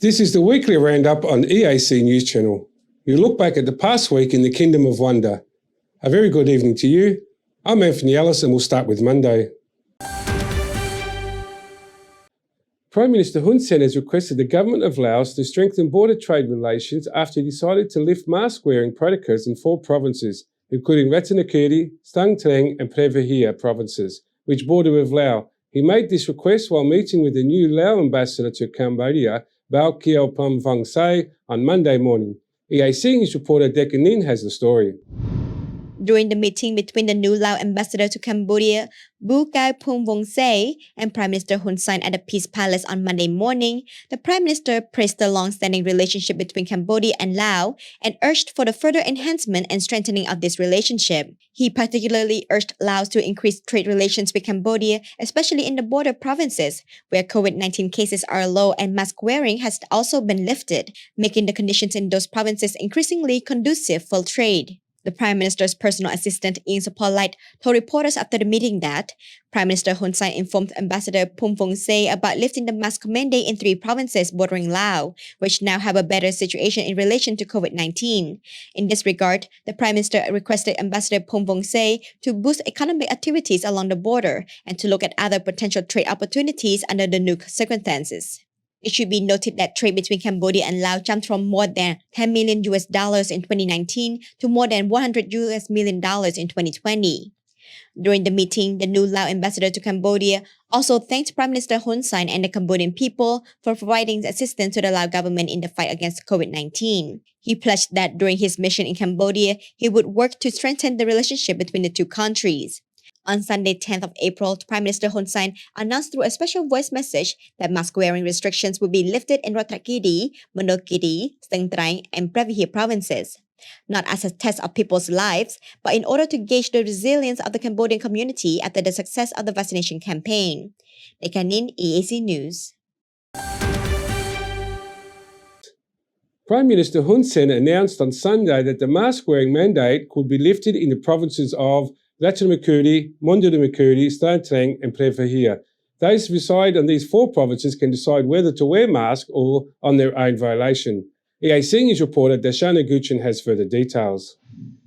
This is the weekly roundup on EAC News Channel. We look back at the past week in the Kingdom of Wonder. A very good evening to you. I'm Anthony Ellis and we'll start with Monday. Prime Minister Hun Sen has requested the government of Laos to strengthen border trade relations after he decided to lift mask-wearing protocols in 4 provinces, including Ratanakiri, Stang Trang and Prevahia provinces, which border with Laos. He made this request while meeting with the new Lao ambassador to Cambodia, Bao Kiao Pum Vong Say, on Monday morning. EAC News reporter Decca Nin has the story. During the meeting between the new Lao ambassador to Cambodia, Bao Kiao Pum Vong Say, and Prime Minister Hun Sen at the Peace Palace on Monday morning, the Prime Minister praised the long-standing relationship between Cambodia and Laos and urged for the further enhancement and strengthening of this relationship. He particularly urged Laos to increase trade relations with Cambodia, especially in the border provinces, where COVID-19 cases are low and mask wearing has also been lifted, making the conditions in those provinces increasingly conducive for trade. The Prime Minister's personal assistant, Ian Sopolite, told reporters after the meeting that Prime Minister Hun Sen informed Ambassador Pum Vong Say about lifting the mask mandate in 3 provinces bordering Laos, which now have a better situation in relation to COVID-19. In this regard, the Prime Minister requested Ambassador Pum Vong Say to boost economic activities along the border and to look at other potential trade opportunities under the new circumstances. It should be noted that trade between Cambodia and Laos jumped from more than $10 million in 2019 to more than $100 million in 2020. During the meeting, the new Lao ambassador to Cambodia also thanked Prime Minister Hun Sen and the Cambodian people for providing assistance to the Lao government in the fight against COVID-19. He pledged that during his mission in Cambodia, he would work to strengthen the relationship between the 2 countries. On Sunday, 10th of April, Prime Minister Hun Sen announced through a special voice message that mask-wearing restrictions will be lifted in Ratanakiri, Mondulkiri, Stang Trang, and Prevahia provinces. Not as a test of people's lives, but in order to gauge the resilience of the Cambodian community after the success of the vaccination campaign. Dekanin, EAC News. Prime Minister Hun Sen announced on Sunday that the mask-wearing mandate could be lifted in the provinces of Ratanakiri, Mondulkiri, Stang Trang and Prevahia. Those who reside in these 4 provinces can decide whether to wear masks or on their own violation. EAC News reporter Dashana Guchin has further details.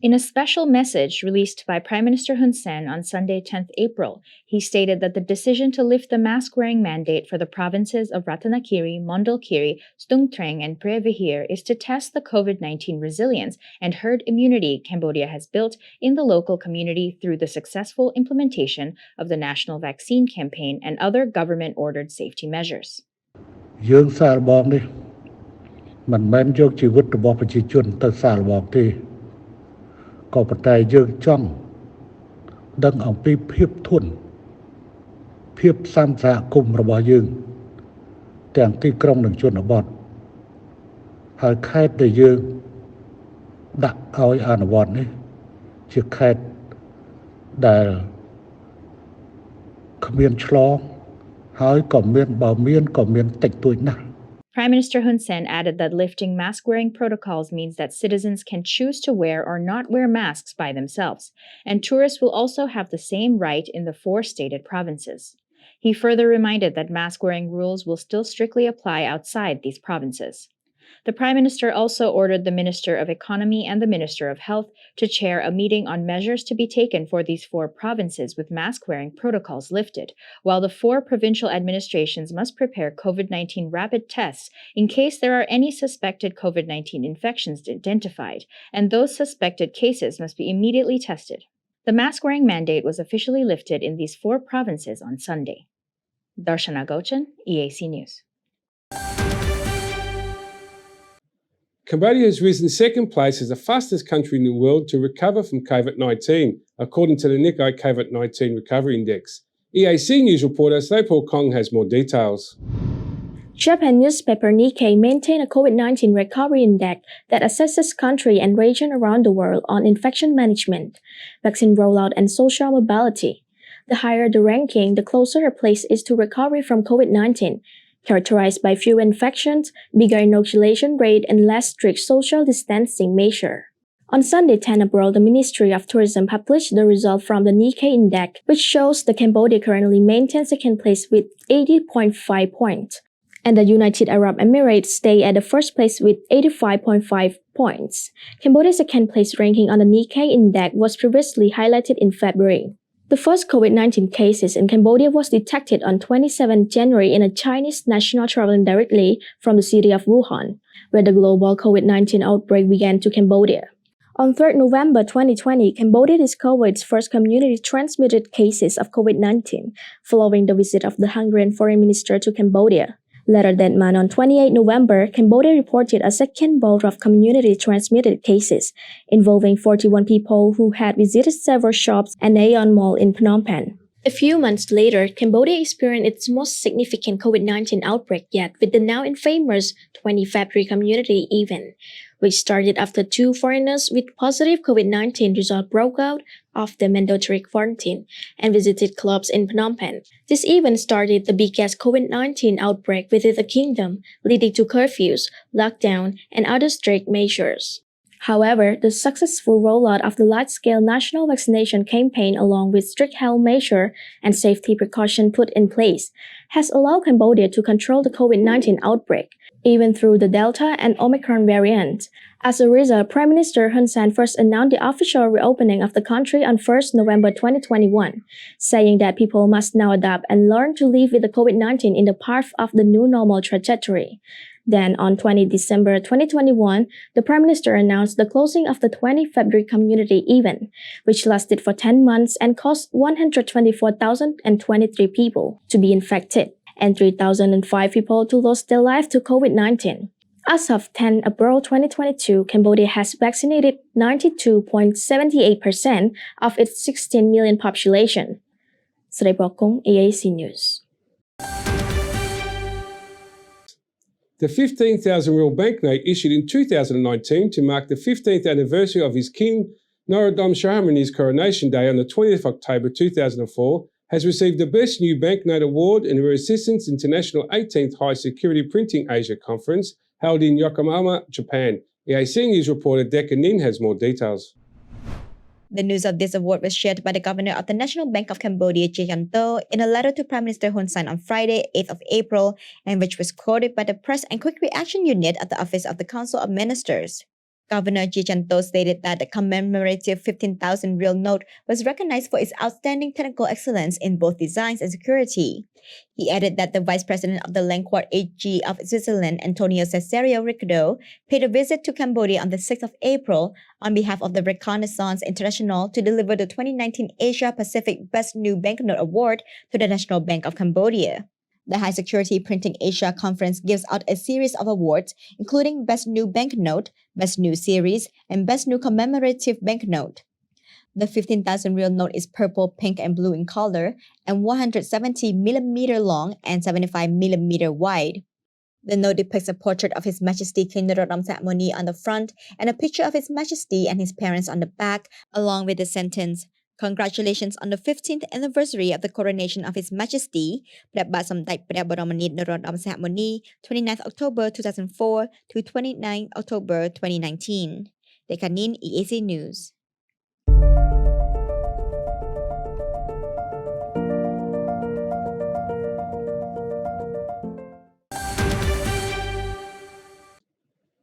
In a special message released by Prime Minister Hun Sen on Sunday, 10th April, he stated that the decision to lift the mask-wearing mandate for the provinces of Ratanakiri, Mondulkiri, Stang Trang, and Prevahia is to test the COVID-19 resilience and herd immunity Cambodia has built in the local community through the successful implementation of the national vaccine campaign and other government-ordered safety measures. ក៏ប៉ុន្តែយើងចង់ដឹងអំពីភាពធន់ភាពសំសហគមន៍របស់យើងទាំងទីក្រុងនិងជនបទហើយខេត្តដែលយើងដាក់ឲ្យអនុវត្តនេះជាខេត្តដែលគ្មានឆ្លងហើយក៏មានបើមានក៏មានតិចតួចណាស់ Prime Minister Hun Sen added that lifting mask-wearing protocols means that citizens can choose to wear or not wear masks by themselves, and tourists will also have the same right in the 4 stated provinces. He further reminded that mask-wearing rules will still strictly apply outside these provinces. The Prime Minister also ordered the Minister of Economy and the Minister of Health to chair a meeting on measures to be taken for these 4 provinces with mask-wearing protocols lifted, while the 4 provincial administrations must prepare COVID-19 rapid tests in case there are any suspected COVID-19 infections identified, and those suspected cases must be immediately tested. The mask-wearing mandate was officially lifted in these 4 provinces on Sunday. Darshana Gochan, EAC News. Cambodia has risen 2nd place as the fastest country in the world to recover from COVID-19, according to the Nikkei COVID-19 Recovery Index. EAC News reporter Snowpaul Kong has more details. Japan newspaper Nikkei maintained a COVID-19 recovery index that assesses country and region around the world on infection management, vaccine rollout, and social mobility. The higher the ranking, the closer a place is to recovery from COVID-19, characterized by fewer infections, bigger inoculation rate, and less strict social distancing measure. On Sunday, 10 April, the Ministry of Tourism published the result from the Nikkei Index, which shows that Cambodia currently maintains 2nd place with 80.5 points. and the United Arab Emirates stay at the first place with 85.5 points. Cambodia's second place ranking on the Nikkei index was previously highlighted in February. The first COVID-19 cases in Cambodia was detected on 27 January in a Chinese national traveling directly from the city of Wuhan, where the global COVID-19 outbreak began to Cambodia. On 3rd November 2020, Cambodia discovered its first community-transmitted cases of COVID-19 following the visit of the Hungarian foreign minister to Cambodia. Later that month, on 28 November, Cambodia reported a second bout of community-transmitted cases involving 41 people who had visited several shops and Aeon Mall in Phnom Penh. A few months later, Cambodia experienced its most significant COVID-19 outbreak yet with the now infamous 20 February community event, which started after 2 foreigners with positive COVID-19 results broke out of the mandatory quarantine and visited clubs in Phnom Penh. This event started the biggest COVID-19 outbreak within the kingdom, leading to curfews, lockdown, and other strict measures. However, the successful rollout of the large-scale national vaccination campaign along with strict health measures and safety precautions put in place has allowed Cambodia to control the COVID-19 outbreak, even through the Delta and Omicron variants. As a result, Prime Minister Hun Sen first announced the official reopening of the country on 1st November 2021, saying that people must now adapt and learn to live with the COVID-19 in the path of the new normal trajectory. Then, on 20 December 2021, the Prime Minister announced the closing of the 20 February community event, which lasted for 10 months and caused 124,023 people to be infected and 3,005 people to lose their life to COVID-19. As of 10 April 2022, Cambodia has vaccinated 92.78% of its 16 million population. Srebokong, EAC News. The 15,000 real banknote issued in 2019 to mark the 15th anniversary of his King Norodom Sihamoni's coronation day on the 20th of October 2004 has received the Best New Banknote Award in the Resistance International 18th High Security Printing Asia Conference held in Yokohama, Japan. EAC News reporter Decca Nin has more details. The news of this award was shared by the Governor of the National Bank of Cambodia, Chichanto, in a letter to Prime Minister Hun Sen on Friday, 8th of April, and which was quoted by the Press and Quick Reaction Unit at the Office of the Council of Ministers. Governor Chichanto stated that the commemorative 15,000 real note was recognized for its outstanding technical excellence in both designs and security. He added that the Vice President of the Landquart AG of Switzerland, Antonio Cesario Ricardo, paid a visit to Cambodia on the 6th of April on behalf of the Reconnaissance International to deliver the 2019 Asia Pacific Best New Banknote Award to the National Bank of Cambodia. The High Security Printing Asia Conference gives out a series of awards, including Best New Banknote, Best New Series, and Best New Commemorative Banknote. The 15,000 real note is purple, pink, and blue in color, and 170mm long and 75mm wide. The note depicts a portrait of His Majesty King Norodom Sihamoni on the front and a picture of His Majesty and his parents on the back, along with the sentence, "Congratulations on the 15th anniversary of the coronation of His Majesty, ព្រះបាទសម្ដេចព្រះបរមនាថ Norodom Sihamoni, 29th October 2004 to 29th October 2019. Dekanin, EAC News.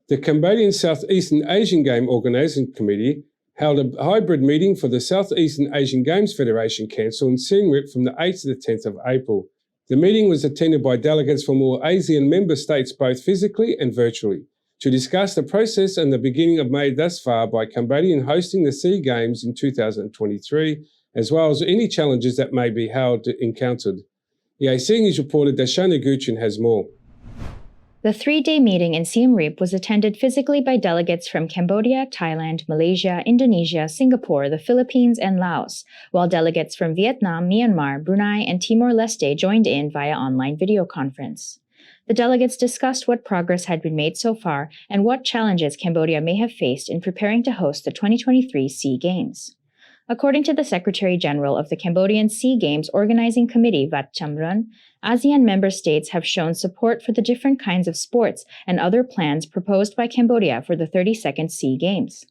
The Cambodian Southeastern Asian Game Organising Committee held a hybrid meeting for the Southeastern Asian Games Federation Council in Siem Reap from the 8th to the 10th of April. The meeting was attended by delegates from all ASEAN member states both physically and virtually to discuss the process and the beginning of made thus far by Cambodia in hosting the SEA Games in 2023, as well as any challenges that may be encountered. EAC News reporter Dashana Guchin has more. The 3-day meeting in Siem Reap was attended physically by delegates from Cambodia, Thailand, Malaysia, Indonesia, Singapore, the Philippines, and Laos, while delegates from Vietnam, Myanmar, Brunei, and Timor-Leste joined in via online video conference. The delegates discussed what progress had been made so far and what challenges Cambodia may have faced in preparing to host the 2023 SEA Games. According to the Secretary General of the Cambodian SEA Games Organizing Committee, Vat Chamrun, ASEAN member states have shown support for the different kinds of sports and other plans proposed by Cambodia for the 32nd SEA Games.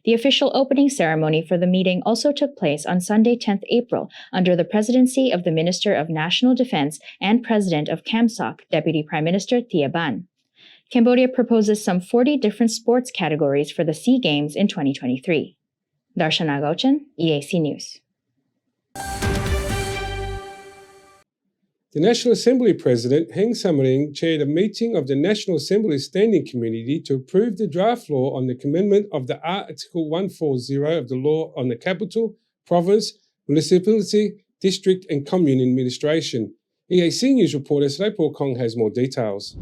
The official opening ceremony for the meeting also took place on Sunday, 10th April, under the presidency of the Minister of National Defense and President of CAMSOC, Deputy Prime Minister Thia Ban. Cambodia proposes some 40 different sports categories for the SEA Games in 2023. Darshana Gauchan, EAC News. The National Assembly President Heng Samrin chaired a meeting of the National Assembly Standing Committee to approve the draft law on the amendment of the Article 140 of the Law on the Capital, Province, Municipality, District and Commune Administration. EAC News reporter Sraipo Kong has more details.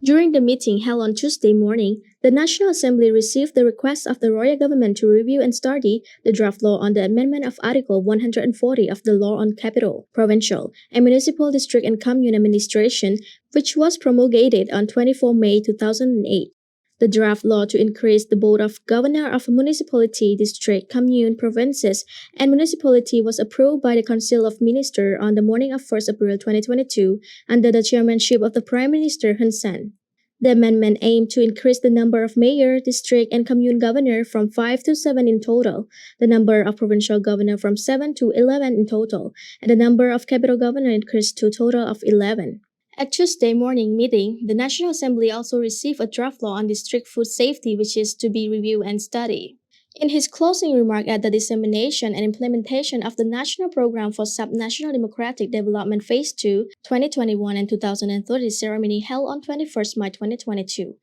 During the meeting held on Tuesday morning, the National Assembly received the request of the Royal Government to review and study the draft law on the amendment of Article 140 of the Law on Capital, Provincial, and Municipal District and Commune Administration, which was promulgated on 24 May 2008. The draft law to increase the Board of Governor of a municipality, district, commune, provinces, and municipality was approved by the Council of Ministers on the morning of 1st April 2022 under the chairmanship of the Prime Minister Hun Sen. The amendment aimed to increase the number of mayor, district, and commune governor from 5 to 7 in total, the number of provincial governor from 7 to 11 in total, and the number of capital governor increased to a total of 11. At Tuesday morning meeting, the National Assembly also received a draft law on district food safety which is to be reviewed and studied. In his closing remark at the dissemination and implementation of the National Program for Sub-National Democratic Development Phase 2, 2021 and 2030 ceremony held on 21st March 2022,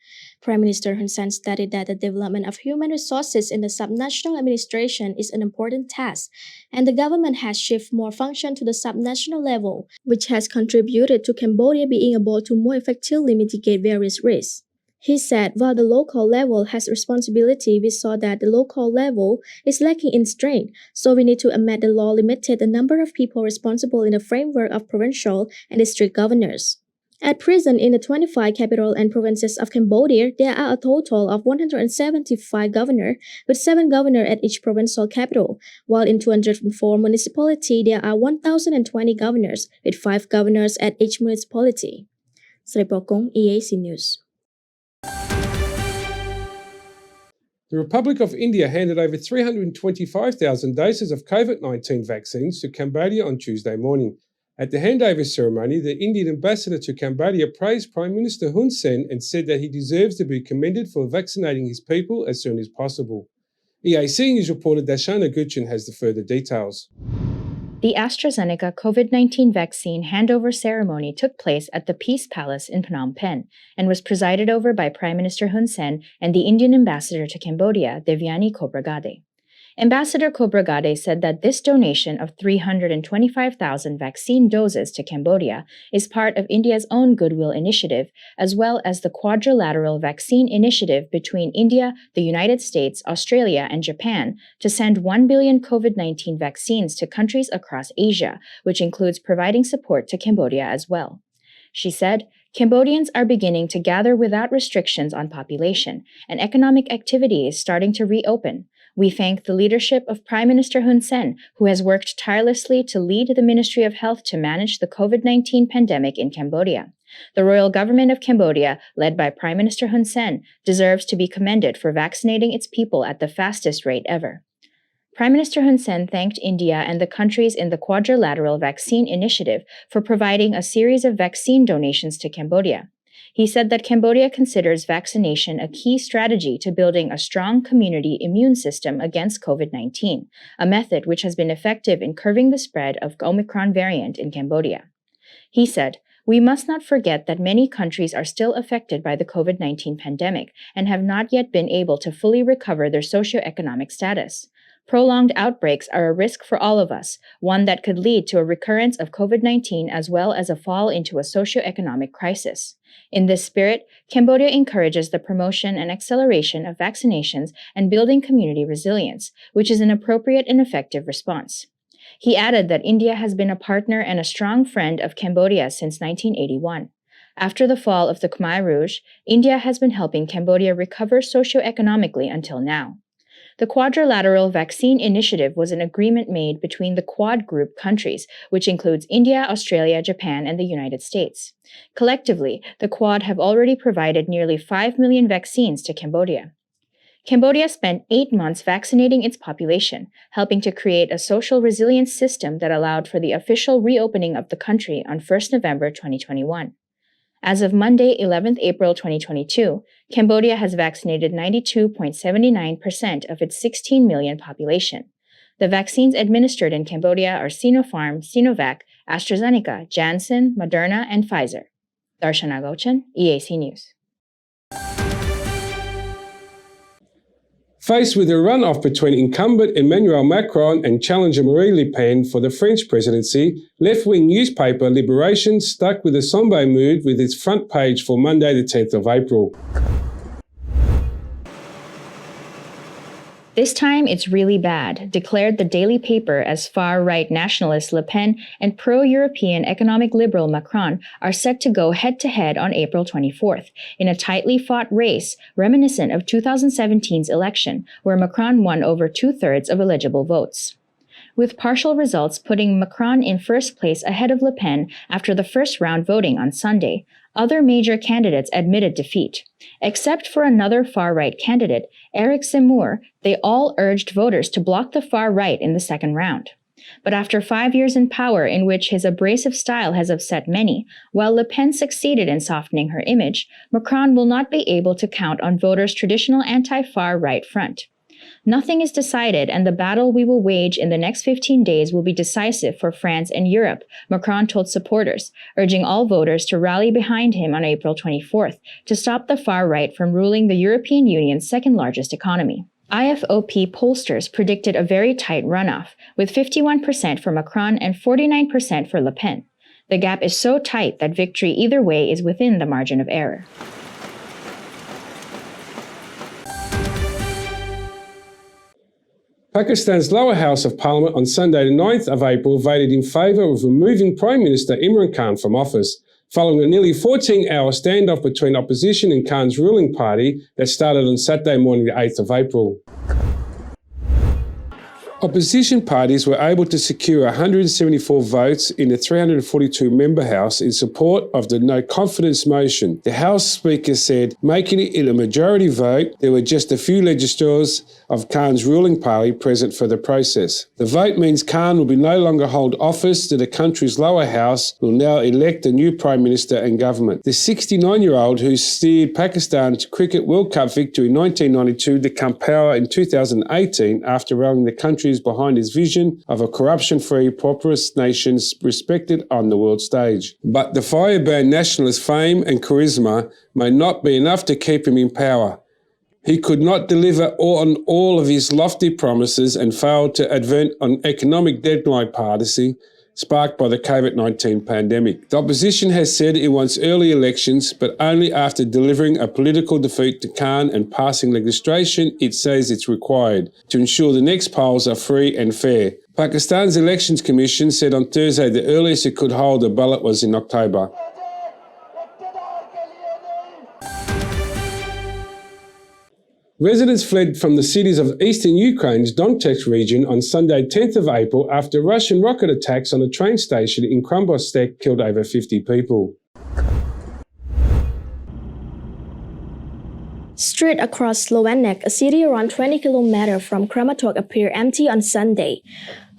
Prime Minister Hun Sen stated that the development of human resources in the sub-national administration is an important task, and the government has shifted more function to the sub-national level, which has contributed to Cambodia being able to more effectively mitigate various risks. He said, while the local level has responsibility, we saw that the local level is lacking in strength, so we need to amend the law limited the number of people responsible in the framework of provincial and district governors. At present, in the 25 capital and provinces of Cambodia, there are a total of 175 governors, with 7 governors at each provincial capital, while in 204 municipalities, there are 1,020 governors, with 5 governors at each municipality. Sripokong, EAC News. The Republic of India handed over 325,000 doses of COVID-19 vaccines to Cambodia on Tuesday morning. At the handover ceremony, the Indian ambassador to Cambodia praised Prime Minister Hun Sen and said that he deserves to be commended for vaccinating his people as soon as possible. EAC News reporter Darshana Gauchan has the further details. The AstraZeneca COVID-19 vaccine handover ceremony took place at the Peace Palace in Phnom Penh and was presided over by Prime Minister Hun Sen and the Indian ambassador to Cambodia, Devyani Khobragade. Ambassador Khobragade said that this donation of 325,000 vaccine doses to Cambodia is part of India's own goodwill initiative, as well as the quadrilateral vaccine initiative between India, the United States, Australia, and Japan to send 1 billion COVID-19 vaccines to countries across Asia, which includes providing support to Cambodia as well. She said, Cambodians are beginning to gather without restrictions on population, and economic activity is starting to reopen. We thank the leadership of Prime Minister Hun Sen, who has worked tirelessly to lead the Ministry of Health to manage the COVID-19 pandemic in Cambodia. The royal government of Cambodia, led by Prime Minister Hun Sen, deserves to be commended for vaccinating its people at the fastest rate ever. Prime Minister Hun Sen thanked India and the countries in the Quadrilateral Vaccine Initiative for providing a series of vaccine donations to Cambodia. He said that Cambodia considers vaccination a key strategy to building a strong community immune system against COVID-19, a method which has been effective in curbing the spread of Omicron variant in Cambodia. He said, we must not forget that many countries are still affected by the COVID-19 pandemic and have not yet been able to fully recover their socioeconomic status. Prolonged outbreaks are a risk for all of us, one that could lead to a recurrence of COVID-19 as well as a fall into a socioeconomic crisis. In this spirit, Cambodia encourages the promotion and acceleration of vaccinations and building community resilience, which is an appropriate and effective response. He added that India has been a partner and a strong friend of Cambodia since 1981. After the fall of the Khmer Rouge, India has been helping Cambodia recover socioeconomically until now. The Quadrilateral Vaccine Initiative was an agreement made between the Quad Group countries, which includes India, Australia, Japan, and the United States. Collectively, the Quad have already provided nearly 5 million vaccines to Cambodia. Cambodia spent 8 months vaccinating its population, helping to create a social resilience system that allowed for the official reopening of the country on 1st November 2021. As of Monday, 11th April 2022, Cambodia has vaccinated 92.79% of its 16 million population. The vaccines administered in Cambodia are Sinopharm, Sinovac, AstraZeneca, Janssen, Moderna, and Pfizer. Darshana Gochan, EAC News. Faced with a runoff between incumbent Emmanuel Macron and challenger Marine Le Pen for the French presidency, left-wing newspaper Libération stuck with a sombre mood with its front page for Monday the 10th of April. This time it's really bad, declared the daily paper as far-right nationalist Le Pen and pro-European economic liberal Macron are set to go head-to-head on April 24th in a tightly fought race reminiscent of 2017's election, where Macron won over 2/3 of eligible votes. With partial results putting Macron in first place ahead of Le Pen after the first round voting on Sunday, other major candidates admitted defeat. Except for another far-right candidate, Eric Zemmour, they all urged voters to block the far right in the second round. But after 5 years in power in which his abrasive style has upset many, while Le Pen succeeded in softening her image, Macron will not be able to count on voters' traditional anti-far right front. Nothing is decided, and the battle we will wage in the next 15 days will be decisive for France and Europe, Macron told supporters, urging all voters to rally behind him on April 24th to stop the far right from ruling the European Union's second-largest economy. IFOP pollsters predicted a very tight runoff, with 51% for Macron and 49% for Le Pen. The gap is so tight that victory either way is within the margin of error. Pakistan's lower house of parliament on Sunday the 9th of April voted in favour of removing Prime Minister Imran Khan from office, following a nearly 14-hour standoff between opposition and Khan's ruling party that started on Saturday morning the 8th of April. Opposition parties were able to secure 174 votes in the 342-member House in support of the no-confidence motion. The House Speaker said, making it in a majority vote, there were just a few legislators of Khan's ruling party present for the process. The vote means Khan will no longer hold office, that the country's lower house will now elect a new Prime Minister and government. The 69-year-old who steered Pakistan to Cricket World Cup victory in 1992 to come power in 2018 after rallying the country behind his vision of a corruption-free, prosperous nation respected on the world stage. But the firebrand nationalist fame and charisma may not be enough to keep him in power. He could not deliver on all of his lofty promises and failed to advance on economic deadline policy sparked by the COVID-19 pandemic. The opposition has said it wants early elections, but only after delivering a political defeat to Khan and passing legislation it says it's required to ensure the next polls are free and fair. Pakistan's Elections Commission said on Thursday the earliest it could hold a ballot was in October. Residents fled from the cities of eastern Ukraine's Donetsk region on Sunday 10th of April after Russian rocket attacks on a train station in Kramatorsk killed over 50 people. Streets across Slovenek, a city around 20 kilometers from Kramatorsk, appeared empty on Sunday.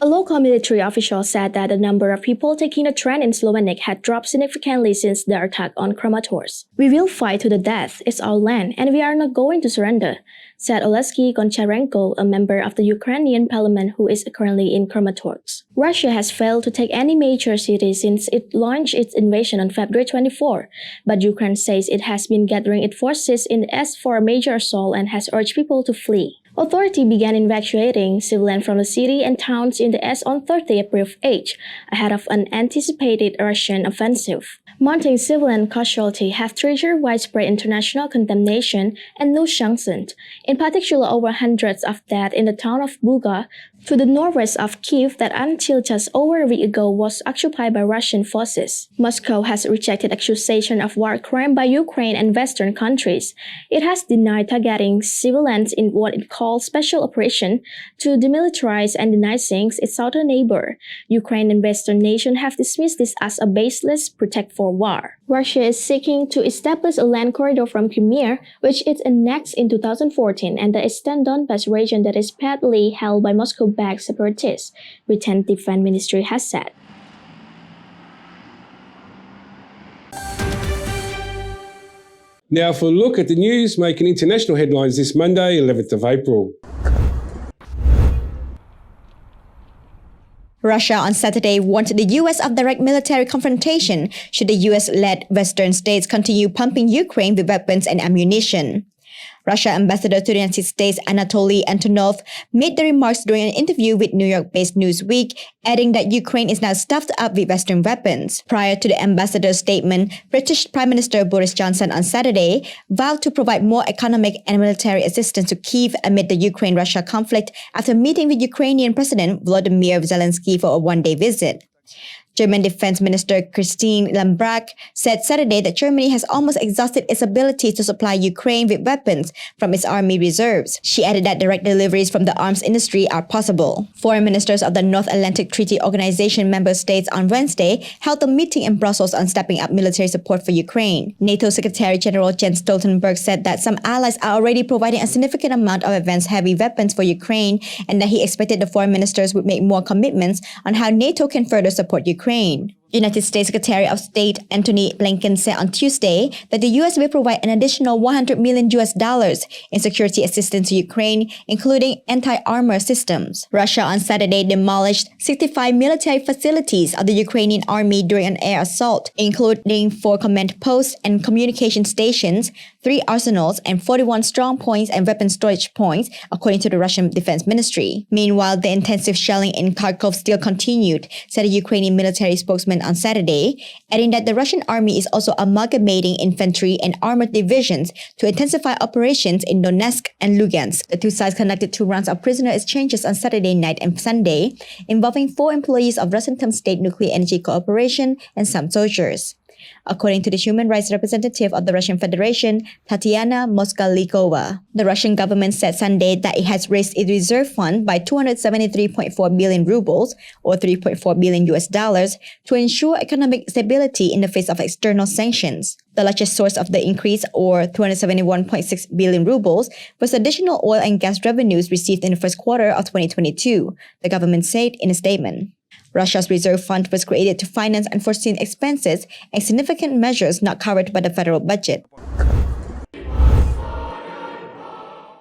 A local military official said that the number of people taking the train in Slovenek had dropped significantly since the attack on Kramatorsk. "We will fight to the death, it's our land, and we are not going to surrender," said Oleksiy Goncharenko, a member of the Ukrainian parliament who is currently in Kramatorsk. Russia has failed to take any major city since it launched its invasion on February 24, but Ukraine says it has been gathering its forces in the east for a major assault and has urged people to flee. Authorities began evacuating civilians from the city and towns in the east on Thursday, April 8, ahead of an anticipated Russian offensive. Mounting civilian casualties have triggered widespread international condemnation and new sanctions, in particular over hundreds of deaths in the town of Buga, to the northwest of Kyiv that until just over a week ago was occupied by Russian forces. Moscow has rejected accusation of war crime by Ukraine and Western countries. It has denied targeting civilians in what it calls special operation to demilitarize and denazing its southern neighbor. Ukraine and Western nations have dismissed this as a baseless pretext for war. Russia is seeking to establish a land corridor from Crimea, which it annexed in 2014, and the Eastern Donbas region that is partly held by Moscow-backed separatists, Britain Defense Ministry has said. Now for a look at the news making international headlines this Monday, 11th of April. Russia on Saturday warned the US of direct military confrontation should the US-led Western states continue pumping Ukraine with weapons and ammunition. Russia Ambassador to the United States Anatoly Antonov made the remarks during an interview with New York-based Newsweek, adding that Ukraine is now stuffed up with Western weapons. Prior to the ambassador's statement, British Prime Minister Boris Johnson on Saturday vowed to provide more economic and military assistance to Kyiv amid the Ukraine-Russia conflict after meeting with Ukrainian President Volodymyr Zelensky for a one-day visit. German Defense Minister Christine Lambrecht said Saturday that Germany has almost exhausted its ability to supply Ukraine with weapons from its army reserves. She added that direct deliveries from the arms industry are possible. Foreign ministers of the North Atlantic Treaty Organization member states on Wednesday held a meeting in Brussels on stepping up military support for Ukraine. NATO Secretary General Jens Stoltenberg said that some allies are already providing a significant amount of advanced heavy weapons for Ukraine and that he expected the foreign ministers would make more commitments on how NATO can further support Ukraine. United States Secretary of State Antony Blinken said on Tuesday that the US will provide an additional $100 million in security assistance to Ukraine, including anti-armor systems. Russia on Saturday demolished 65 military facilities of the Ukrainian army during an air assault, including 4 command posts and communication stations, 3 arsenals, and 41 strong points and weapon storage points, according to the Russian Defense Ministry. Meanwhile, the intensive shelling in Kharkov still continued, said a Ukrainian military spokesman on Saturday, adding that the Russian army is also amalgamating infantry and armored divisions to intensify operations in Donetsk and Lugansk. The two sides conducted 2 rounds of prisoner exchanges on Saturday night and Sunday, involving 4 employees of Rosatom State Nuclear Energy Corporation and some soldiers. According to the human rights representative of the Russian Federation, Tatiana Moskalikova. The Russian government said Sunday that it has raised its reserve fund by 273.4 billion rubles, or $3.4 billion, to ensure economic stability in the face of external sanctions. The largest source of the increase, or 271.6 billion rubles, was additional oil and gas revenues received in the first quarter of 2022, the government said in a statement. Russia's reserve fund was created to finance unforeseen expenses and significant measures not covered by the federal budget.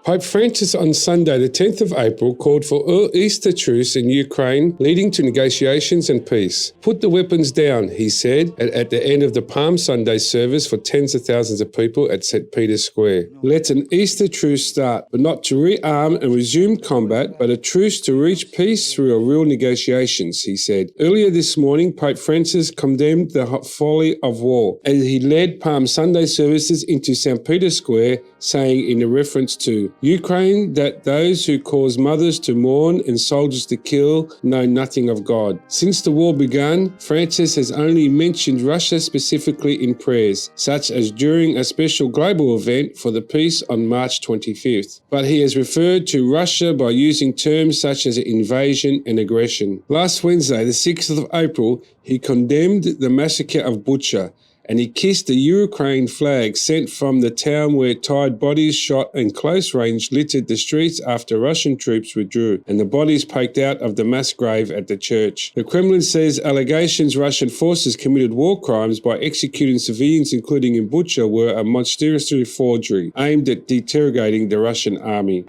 Pope Francis on Sunday, the 10th of April, called for an Easter truce in Ukraine, leading to negotiations and peace. Put the weapons down, he said, at the end of the Palm Sunday service for tens of thousands of people at St. Peter's Square. Let an Easter truce start, but not to rearm and resume combat, but a truce to reach peace through a real negotiations, he said. Earlier this morning, Pope Francis condemned the folly of war, as he led Palm Sunday services into St. Peter's Square, saying in a reference to Ukraine that those who cause mothers to mourn and soldiers to kill know nothing of God. Since the war began, Francis has only mentioned Russia specifically in prayers, such as during a special global event for the peace on March 25th. But he has referred to Russia by using terms such as invasion and aggression. Last Wednesday, the 6th of April, he condemned the massacre of Bucha, and he kissed the Ukraine flag sent from the town where tied bodies shot in close range littered the streets after Russian troops withdrew, and the bodies poked out of the mass grave at the church. The Kremlin says allegations Russian forces committed war crimes by executing civilians, including in Bucha, were a monstrous forgery aimed at deterrorating the Russian army.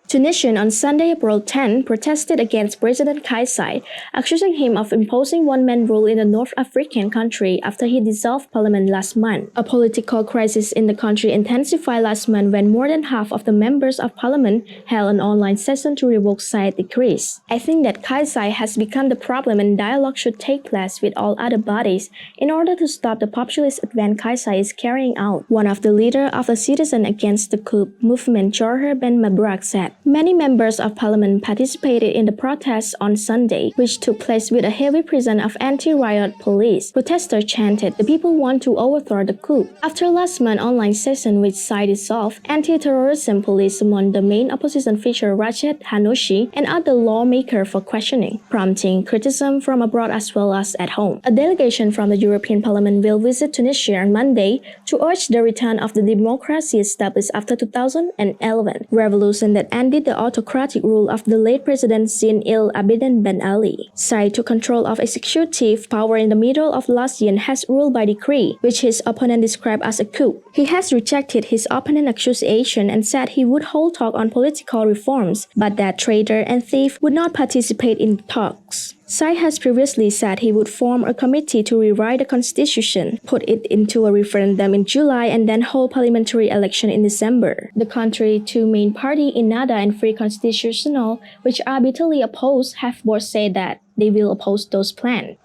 Tunisians on Sunday, April 10, protested against President Kais Saied, accusing him of imposing one-man rule in the North African country after he dissolved parliament last month. A political crisis in the country intensified last month when more than half of the members of parliament held an online session to revoke Said's decrees. I think that Kais Saied has become the problem and dialogue should take place with all other bodies in order to stop the populist advance Kais Saied is carrying out. One of the leaders of the Citizen Against the Coup movement, Jorge Ben Mabrak, said. Many members of parliament participated in the protests on Sunday, which took place with a heavy presence of anti-riot police. Protesters chanted, "The people want to overthrow the coup." After last month's online session with Said dissolved, anti-terrorism police summoned the main opposition figure Rached Hanoshi and other lawmakers for questioning, prompting criticism from abroad as well as at home. A delegation from the European Parliament will visit Tunisia on Monday to urge the return of the democracy established after 2011 revolution that ended the autocratic rule of the late President Zine El Abidine Ben Ali. Said took control of executive power in the middle of last year and has ruled by decree, which his opponent described as a coup. He has rejected his opponent's accusation and said he would hold talk on political reforms, but that traitor and thief would not participate in talks. Said has previously said he would form a committee to rewrite the constitution, put it into a referendum in July, and then hold parliamentary election in December. The country's two main parties, Ennahda and Free Constitutional, which are bitterly opposed, have both said that they will oppose those plans.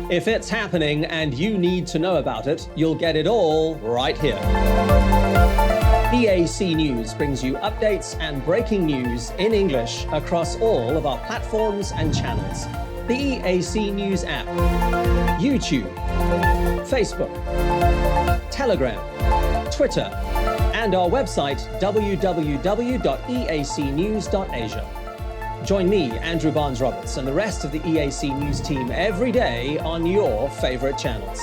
If it's happening and you need to know about it, you'll get it all right here. EAC News brings you updates and breaking news in English across all of our platforms and channels. The EAC News app, YouTube, Facebook, Telegram, Twitter, and our website www.eacnews.asia. Join me, Andrew Barnes-Roberts, and the rest of the EAC News team every day on your favorite channels.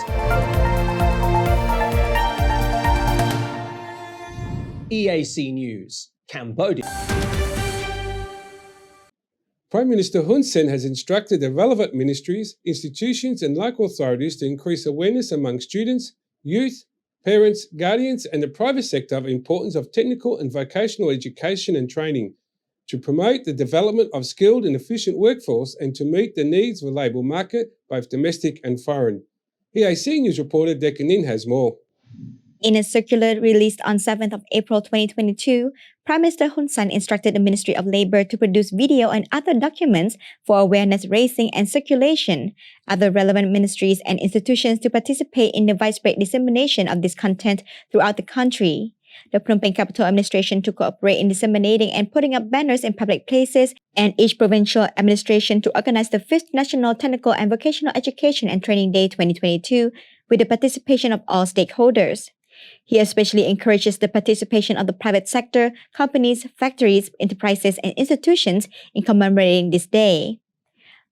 EAC News, Cambodia. Prime Minister Hun Sen has instructed the relevant ministries, institutions and local authorities to increase awareness among students, youth, parents, guardians and the private sector of the importance of technical and vocational education and training, to promote the development of skilled and efficient workforce and to meet the needs of the labour market, both domestic and foreign. EAC News reporter Deccan Nin has more. In a circular released on 7th of April 2022, Prime Minister Hun Sen instructed the Ministry of Labour to produce video and other documents for awareness raising and circulation, other relevant ministries and institutions to participate in the widespread dissemination of this content throughout the country. the Phnom Penh Capital Administration to cooperate in disseminating and putting up banners in public places, and each provincial administration to organize the 5th National Technical and Vocational Education and Training Day 2022 with the participation of all stakeholders. He especially encourages the participation of the private sector, companies, factories, enterprises, and institutions in commemorating this day.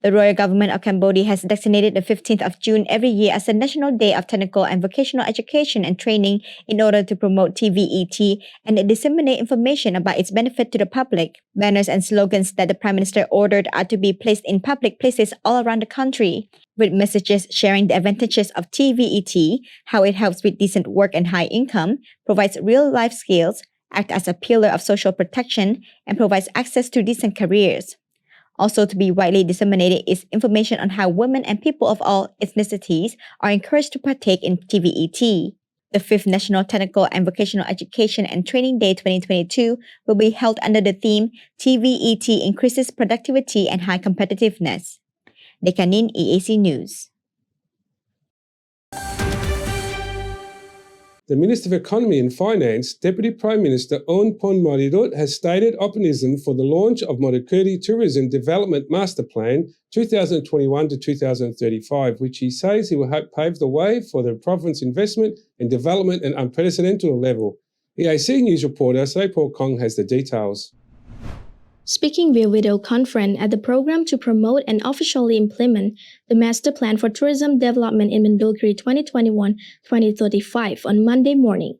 The Royal Government of Cambodia has designated the 15th of June every year as the National Day of Technical and Vocational Education and Training in order to promote TVET and disseminate information about its benefit to the public. Banners and slogans that the Prime Minister ordered are to be placed in public places all around the country, with messages sharing the advantages of TVET, how it helps with decent work and high income, provides real-life skills, acts as a pillar of social protection, and provides access to decent careers. Also to be widely disseminated is information on how women and people of all ethnicities are encouraged to partake in TVET. The 5th National Technical and Vocational Education and Training Day 2022 will be held under the theme TVET Increases Productivity and High Competitiveness. Dekanin EAC News. The Minister of Economy and Finance, Deputy Prime Minister Oun Pon Marirot, has stated optimism for the launch of Modukuri Tourism Development Master Plan 2021 to 2035, which he says he will help pave the way for the province investment and development at an unprecedented level. EAC News reporter Srapol Kong has the details. Speaking via video conference at the program to promote and officially implement the Master Plan for Tourism Development in Mandaluyong 2021-2035 on Monday morning,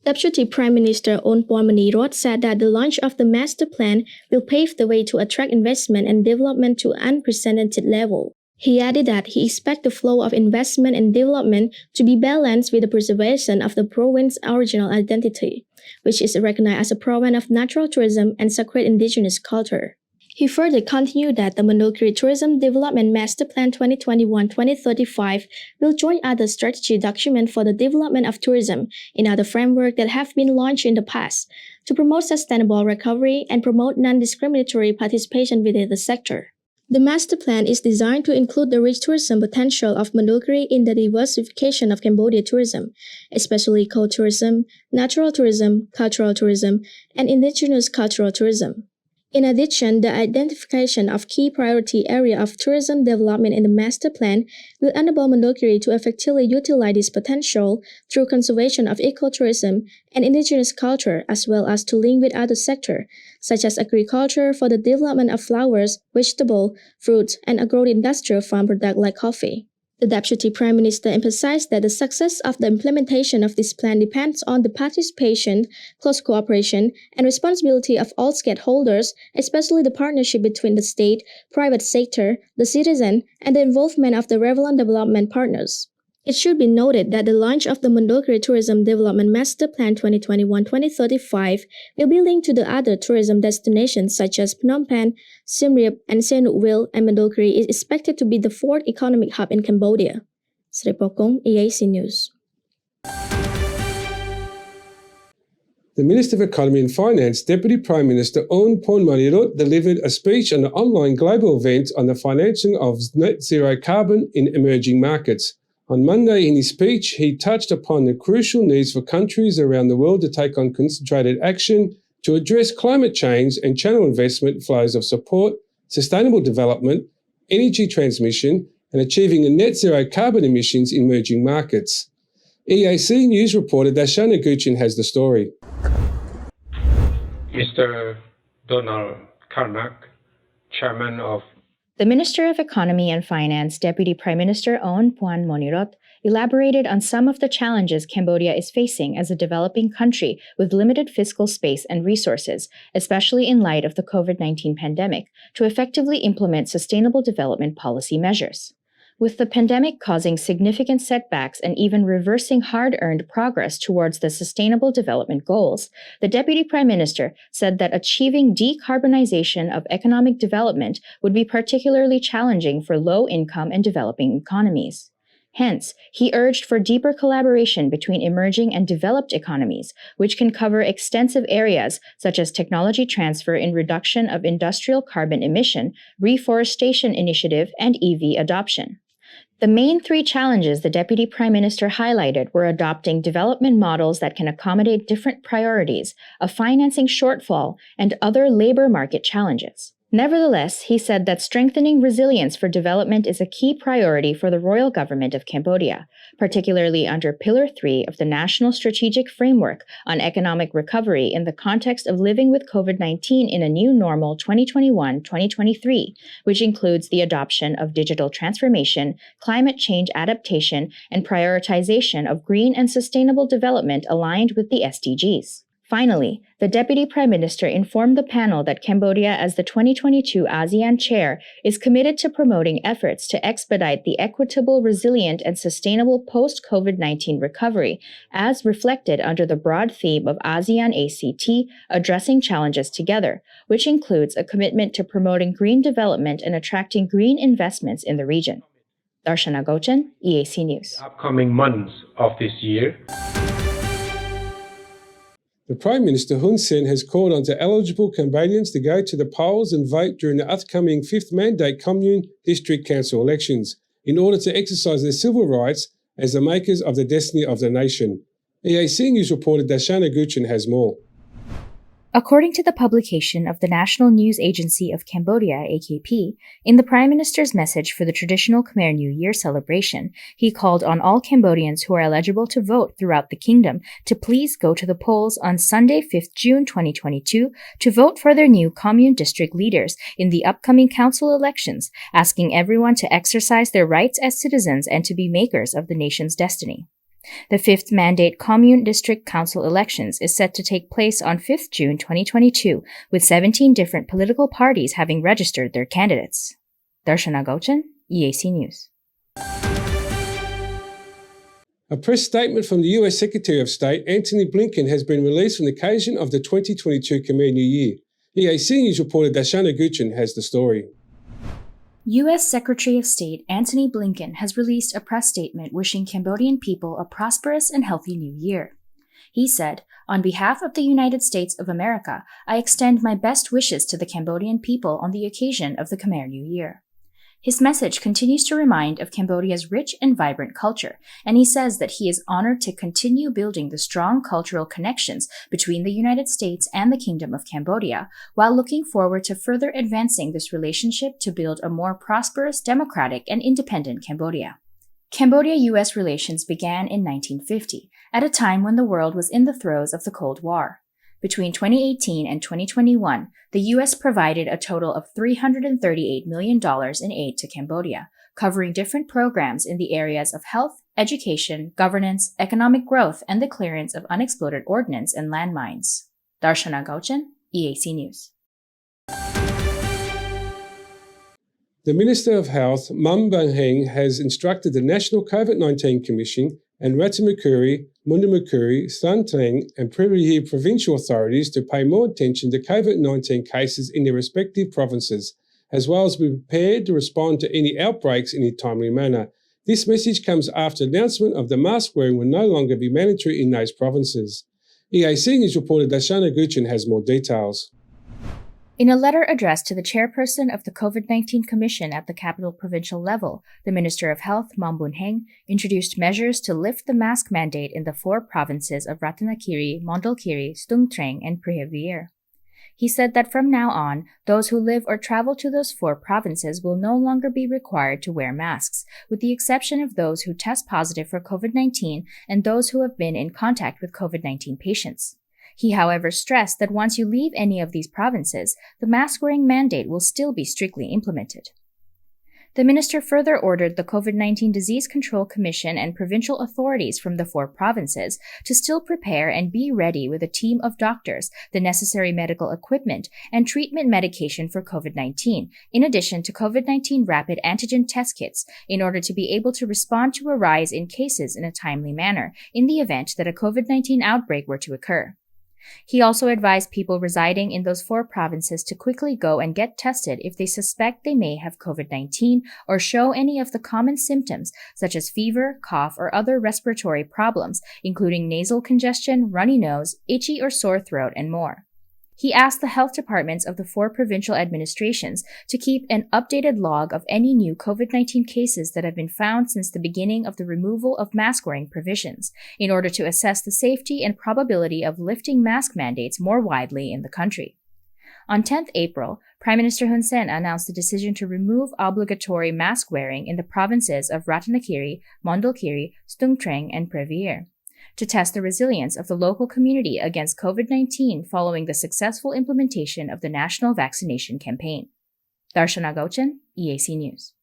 Deputy Prime Minister Oun Pon Marirot said that the launch of the Master Plan will pave the way to attract investment and development to an unprecedented level. He added that he expects the flow of investment and development to be balanced with the preservation of the province's original identity, which is recognized as a province of natural tourism and sacred indigenous culture. He further continued that the Mandaluyong Tourism Development Master Plan 2021-2035 will join other strategy documents for the development of tourism in other frameworks that have been launched in the past to promote sustainable recovery and promote non-discriminatory participation within the sector. The master plan is designed to include the rich tourism potential of Mandaluyong in the diversification of Cambodia tourism, especially eco-tourism, natural tourism, cultural tourism, and indigenous cultural tourism. In addition, the identification of key priority areas of tourism development in the master plan will enable Mandaluyong to effectively utilize this potential through conservation of ecotourism and indigenous culture, as well as to link with other sectors, such as agriculture for the development of flowers, vegetables, fruits, and agro-industrial farm products like coffee. The Deputy Prime Minister emphasized that the success of the implementation of this plan depends on the participation, close cooperation, and responsibility of all stakeholders, especially the partnership between the state, private sector, the citizen, and the involvement of the relevant development partners. It should be noted that the launch of the Mandaluyong Tourism Development Master Plan 2021-2035 will be linked to the other tourism destinations such as Phnom Penh, Siem Reap, and Sihanouk Vale, and Mandaluyong is expected to be the 4th economic hub in Cambodia. Srapokong, EAC News. The Minister of Economy and Finance, Deputy Prime Minister Oun Pon Marirot, delivered a speech on an online global event on the financing of net zero carbon in emerging markets. On Monday, in his speech, he touched upon the crucial needs for countries around the world to take on concentrated action to address climate change and channel investment flows of support, sustainable development, energy transmission, and achieving a net zero carbon emissions in emerging markets. EAC News reporter Dashana Guchin has the story. Mr. Donald Karnak, Chairman of The Minister of Economy and Finance, Deputy Prime Minister Oun Pon Marirot, elaborated on some of the challenges Cambodia is facing as a developing country with limited fiscal space and resources, especially in light of the COVID-19 pandemic, to effectively implement sustainable development policy measures. With the pandemic causing significant setbacks and even reversing hard-earned progress towards the Sustainable Development Goals, the Deputy Prime Minister said that achieving decarbonization of economic development would be particularly challenging for low-income and developing economies. Hence, he urged for deeper collaboration between emerging and developed economies, which can cover extensive areas such as technology transfer in reduction of industrial carbon emission, reforestation initiative, and EV adoption. The main three challenges the Deputy Prime Minister highlighted were adopting development models that can accommodate different priorities, a financing shortfall, and other labor market challenges. Nevertheless, he said that strengthening resilience for development is a key priority for the royal government of Cambodia, particularly under Pillar 3 of the National Strategic Framework on Economic Recovery in the context of living with COVID-19 in a new normal 2021-2023, which includes the adoption of digital transformation, climate change adaptation, and prioritization of green and sustainable development aligned with the SDGs. Finally, the Deputy Prime Minister informed the panel that Cambodia, as the 2022 ASEAN chair, is committed to promoting efforts to expedite the equitable, resilient, and sustainable post-COVID-19 recovery, as reflected under the broad theme of ASEAN ACT, Addressing Challenges Together, which includes a commitment to promoting green development and attracting green investments in the region. Darshana Gochan, EAC News. Upcoming months of this year. The Prime Minister Hun Sen has called on eligible Cambodians to go to the polls and vote during the upcoming 5th mandate Commune District Council elections in order to exercise their civil rights as the makers of the destiny of the nation. EAC News reporter Darshana Gochan has more. According to the publication of the National News Agency of Cambodia, AKP, in the Prime Minister's message for the traditional Khmer New Year celebration, he called on all Cambodians who are eligible to vote throughout the kingdom to please go to the polls on Sunday, 5th June 2022 to vote for their new commune district leaders in the upcoming council elections, asking everyone to exercise their rights as citizens and to be makers of the nation's destiny. The 5th mandate Commune District Council elections is set to take place on 5th June 2022, with 17 different political parties having registered their candidates. Darshana Gochan, EAC News. A press statement from the US Secretary of State, Antony Blinken, has been released on the occasion of the 2022 Khmer New Year. EAC News reporter Darshana Gochan has the story. U.S. Secretary of State Antony Blinken has released a press statement wishing Cambodian people a prosperous and healthy new year. He said, "On behalf of the United States of America, I extend my best wishes to the Cambodian people on the occasion of the Khmer New Year." His message continues to remind of Cambodia's rich and vibrant culture, and he says that he is honored to continue building the strong cultural connections between the United States and the Kingdom of Cambodia, while looking forward to further advancing this relationship to build a more prosperous, democratic, and independent Cambodia. Cambodia-U.S. relations began in 1950, at a time when the world was in the throes of the Cold War. Between 2018 and 2021, the U.S. provided a total of $338 million in aid to Cambodia, covering different programs in the areas of health, education, governance, economic growth, and the clearance of unexploded ordnance and landmines. Darshana Gochan, EAC News. The Minister of Health, Mam Bang-heng, has instructed the National COVID-19 Commission and Ratchamakuri, Mundamakuri, Santang and Prairie provincial authorities to pay more attention to COVID-19 cases in their respective provinces, as well as be prepared to respond to any outbreaks in a timely manner. This message comes after the announcement of the mask wearing will no longer be mandatory in those provinces. EAC News reporter Darshana Gochan has more details. In a letter addressed to the chairperson of the COVID-19 Commission at the capital provincial level, the Minister of Health, Mam Bun-heng, introduced measures to lift the mask mandate in the 4 provinces of Ratanakiri, Mondulkiri, Stung Treng, and Preah. He said that from now on, those who live or travel to those 4 provinces will no longer be required to wear masks, with the exception of those who test positive for COVID-19 and those who have been in contact with COVID-19 patients. He, however, stressed that once you leave any of these provinces, the mask-wearing mandate will still be strictly implemented. The minister further ordered the COVID-19 Disease Control Commission and provincial authorities from the 4 provinces to still prepare and be ready with a team of doctors, the necessary medical equipment, and treatment medication for COVID-19, in addition to COVID-19 rapid antigen test kits, in order to be able to respond to a rise in cases in a timely manner in the event that a COVID-19 outbreak were to occur. He also advised people residing in those 4 provinces to quickly go and get tested if they suspect they may have COVID-19 or show any of the common symptoms such as fever, cough, or other respiratory problems, including nasal congestion, runny nose, itchy or sore throat, and more. He asked the health departments of the 4 provincial administrations to keep an updated log of any new COVID-19 cases that have been found since the beginning of the removal of mask-wearing provisions, in order to assess the safety and probability of lifting mask mandates more widely in the country. On 10th April, Prime Minister Hun Sen announced the decision to remove obligatory mask-wearing in the provinces of Ratanakiri, Mondulkiri, Stung Treng, and Previer, to test the resilience of the local community against COVID-19 following the successful implementation of the national vaccination campaign. Darshana Gauchan, EAC News.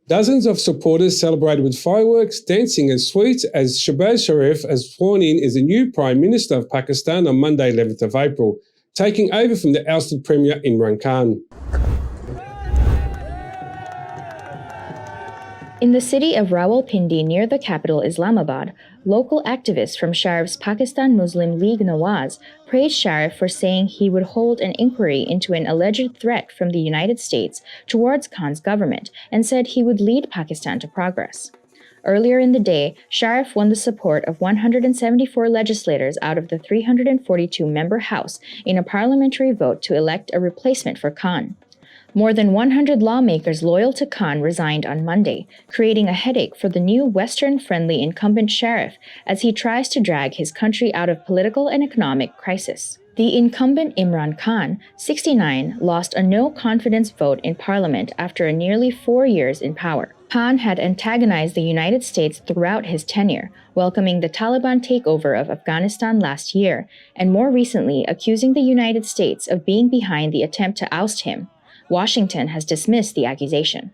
Dozens of supporters celebrated with fireworks, dancing and sweets as Shehbaz Sharif is sworn in as the new Prime Minister of Pakistan on Monday 11th of April, taking over from the ousted Premier Imran Khan. In the city of Rawalpindi near the capital Islamabad, local activists from Sharif's Pakistan Muslim League Nawaz praised Sharif for saying he would hold an inquiry into an alleged threat from the United States towards Khan's government and said he would lead Pakistan to progress. Earlier in the day, Sharif won the support of 174 legislators out of the 342-member House in a parliamentary vote to elect a replacement for Khan. More than 100 lawmakers loyal to Khan resigned on Monday, creating a headache for the new Western-friendly incumbent Sharif as he tries to drag his country out of political and economic crisis. The incumbent Imran Khan, 69, lost a no-confidence vote in parliament after nearly 4 years in power. Khan had antagonized the United States throughout his tenure, welcoming the Taliban takeover of Afghanistan last year, and more recently accusing the United States of being behind the attempt to oust him. Washington has dismissed the accusation.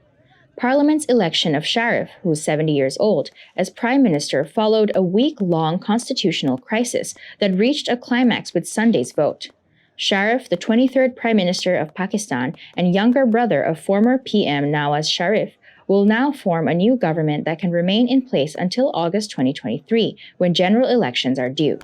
Parliament's election of Sharif, who is 70 years old, as prime minister followed a week-long constitutional crisis that reached a climax with Sunday's vote. Sharif, the 23rd prime minister of Pakistan and younger brother of former PM Nawaz Sharif, will now form a new government that can remain in place until August 2023, when general elections are due.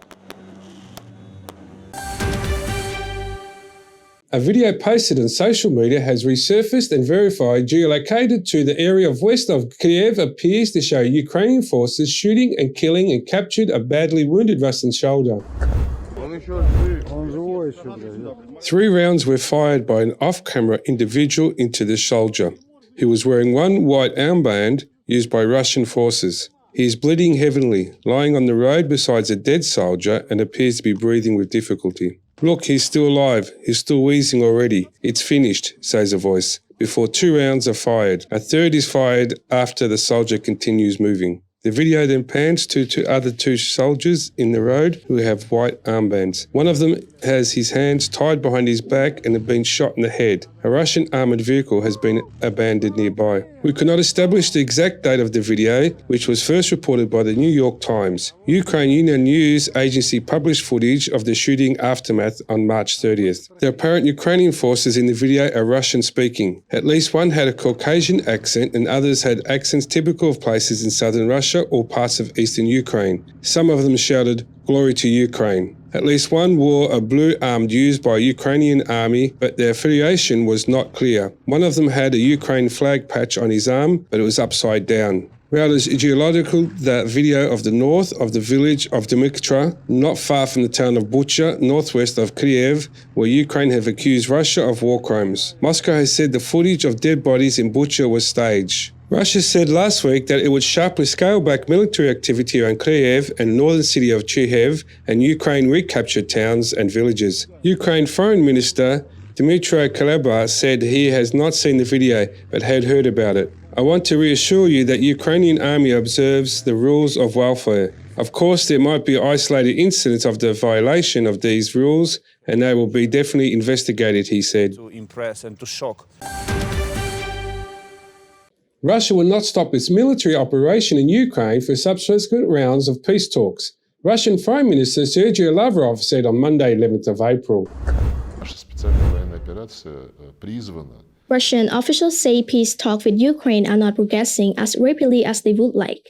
A video posted on social media has resurfaced and verified geolocated to the area of west of Kiev appears to show Ukrainian forces shooting and killing and captured a badly wounded Russian soldier. 3 rounds were fired by an off-camera individual into the soldier. He was wearing one white armband used by Russian forces. He is bleeding heavily, lying on the road beside a dead soldier and appears to be breathing with difficulty. "Look, he's still alive. He's still wheezing already. It's finished," says a voice, before 2 rounds are fired. A third is fired after the soldier continues moving. The video then pans to 2 soldiers in the road who have white armbands. One of them has his hands tied behind his back and have been shot in the head. A Russian armoured vehicle has been abandoned nearby. We could not establish the exact date of the video, which was first reported by the New York Times. Ukraine Union News Agency published footage of the shooting aftermath on March 30th. The apparent Ukrainian forces in the video are Russian-speaking. At least one had a Caucasian accent and others had accents typical of places in southern Russia or parts of eastern Ukraine. Some of them shouted, "Glory to Ukraine." At least one wore a blue arm used by a Ukrainian army, but their affiliation was not clear. One of them had a Ukraine flag patch on his arm, but it was upside down. Reuters geological the video of the north of the village of Dmytra, not far from the town of Bucha, northwest of Kiev, where Ukraine have accused Russia of war crimes. Moscow has said the footage of dead bodies in Bucha was staged. Russia said last week that it would sharply scale back military activity around Kiev and northern city of Chernihiv and Ukraine recaptured towns and villages. Ukraine Foreign Minister Dmytro Kuleba said he has not seen the video but had heard about it. "I want to reassure you that Ukrainian army observes the rules of warfare. Of course, there might be isolated incidents of the violation of these rules and they will be definitely investigated," he said. To impress and to shock. Russia will not stop its military operation in Ukraine for subsequent rounds of peace talks. Russian Foreign Minister Sergei Lavrov said on Monday 11th of April. Russian officials say peace talks with Ukraine are not progressing as rapidly as they would like,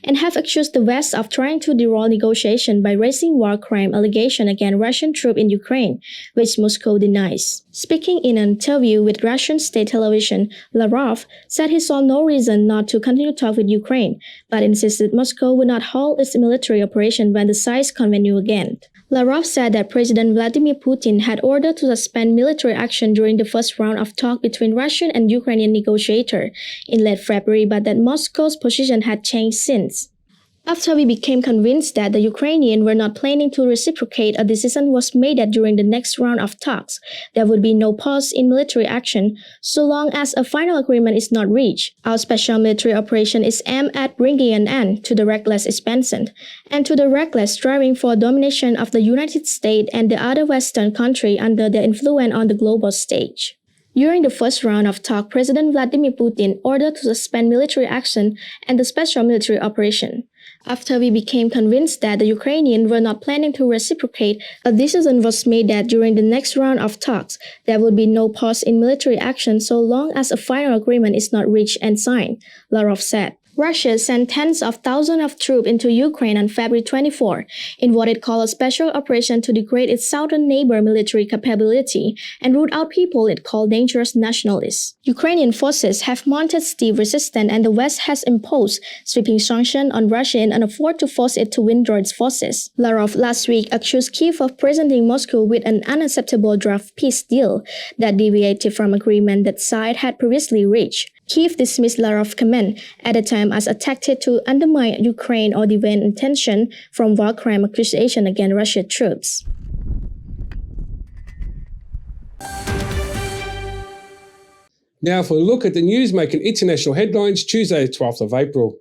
and have accused the West of trying to derail negotiation by raising war crime allegations against Russian troops in Ukraine, which Moscow denies. Speaking in an interview with Russian state television, Lavrov said he saw no reason not to continue talk with Ukraine, but insisted Moscow would not halt its military operation when the sides convene again. Lavrov said that President Vladimir Putin had ordered to suspend military action during the first round of talks between Russian and Ukrainian negotiators in late February, but that Moscow's position had changed since. After we became convinced that the Ukrainians were not planning to reciprocate, a decision was made that during the next round of talks, there would be no pause in military action so long as a final agreement is not reached. Our special military operation is aimed at bringing an end to the reckless expansion and to the reckless striving for domination of the United States and the other Western countries under their influence on the global stage. During the first round of talk, President Vladimir Putin ordered to suspend military action and the special military operation. After we became convinced that the Ukrainians were not planning to reciprocate, a decision was made that during the next round of talks, there would be no pause in military action so long as a final agreement is not reached and signed, Lavrov said. Russia sent tens of thousands of troops into Ukraine on February 24 in what it called a special operation to degrade its southern neighbor military capability and root out people it called dangerous nationalists. Ukrainian forces have mounted stiff resistance and the West has imposed sweeping sanctions on Russia in an effort to force it to withdraw its forces. Lavrov last week accused Kyiv of presenting Moscow with an unacceptable draft peace deal that deviated from agreement that sides had previously reached. Kyiv dismissed Lavrov's comment at the time as a tactic to undermine Ukraine or defend intention from war crime accusation against Russian troops. Now for a look at the news making international headlines Tuesday, 12th of April.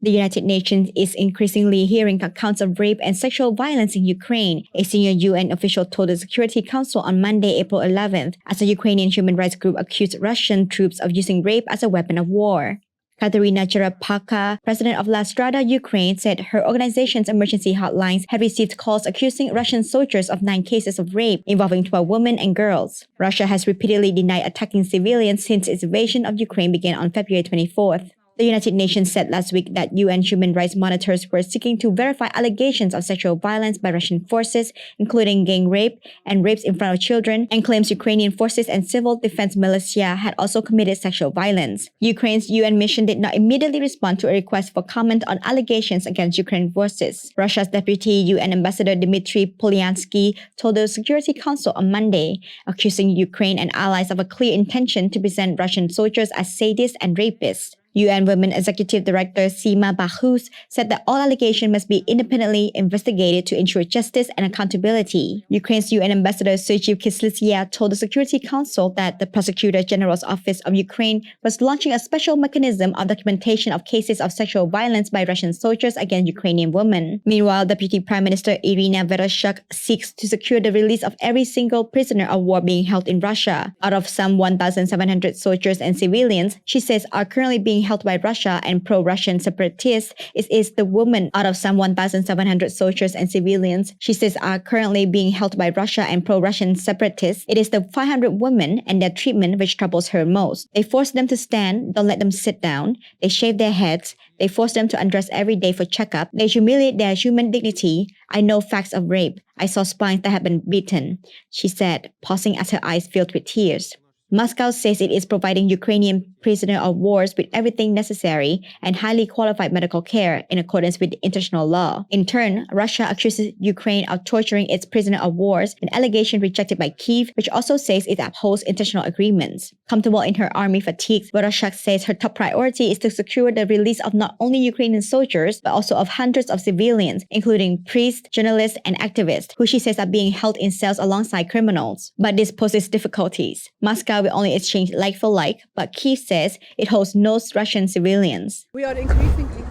The United Nations is increasingly hearing accounts of rape and sexual violence in Ukraine, a senior UN official told the Security Council on Monday, April 11th, as a Ukrainian human rights group accused Russian troops of using rape as a weapon of war. Katerina Cherepaka, president of La Strada, Ukraine, said her organization's emergency hotlines had received calls accusing Russian soldiers of 9 cases of rape involving 12 women and girls. Russia has repeatedly denied attacking civilians since its invasion of Ukraine began on February 24th. The United Nations said last week that UN human rights monitors were seeking to verify allegations of sexual violence by Russian forces, including gang rape and rapes in front of children, and claims Ukrainian forces and civil defense militia had also committed sexual violence. Ukraine's UN mission did not immediately respond to a request for comment on allegations against Ukraine forces. Russia's Deputy UN Ambassador Dmitry Polyansky told the Security Council on Monday, accusing Ukraine and allies of a clear intention to present Russian soldiers as sadists and rapists. UN Women Executive Director Sima Bahous said that all allegations must be independently investigated to ensure justice and accountability. Ukraine's UN Ambassador Sergei Kislitsya told the Security Council that the Prosecutor General's Office of Ukraine was launching a special mechanism of documentation of cases of sexual violence by Russian soldiers against Ukrainian women. Meanwhile, Deputy Prime Minister Irina Vereshchuk seeks to secure the release of every single prisoner of war being held in Russia. Out of some 1,700 soldiers and civilians, she says are currently being held by Russia and pro-Russian separatists, it is the women out of some 1,700 soldiers and civilians she says are currently being held by Russia and pro-Russian separatists. It is the 500 women and their treatment which troubles her most. They force them to stand, don't let them sit down. They shave their heads. They force them to undress every day for checkup. They humiliate their human dignity. I know facts of rape. I saw spines that have been beaten, she said, pausing as her eyes filled with tears. Moscow says it is providing Ukrainian prisoners of war with everything necessary and highly qualified medical care in accordance with international law. In turn, Russia accuses Ukraine of torturing its prisoners of war, an allegation rejected by Kyiv, which also says it upholds international agreements. Comfortable in her army fatigues, Vereshchuk says her top priority is to secure the release of not only Ukrainian soldiers, but also of hundreds of civilians, including priests, journalists, and activists, who she says are being held in cells alongside criminals. But this poses difficulties. Moscow will only exchange like for like, but Kyiv says it holds no Russian civilians. We are increasingly...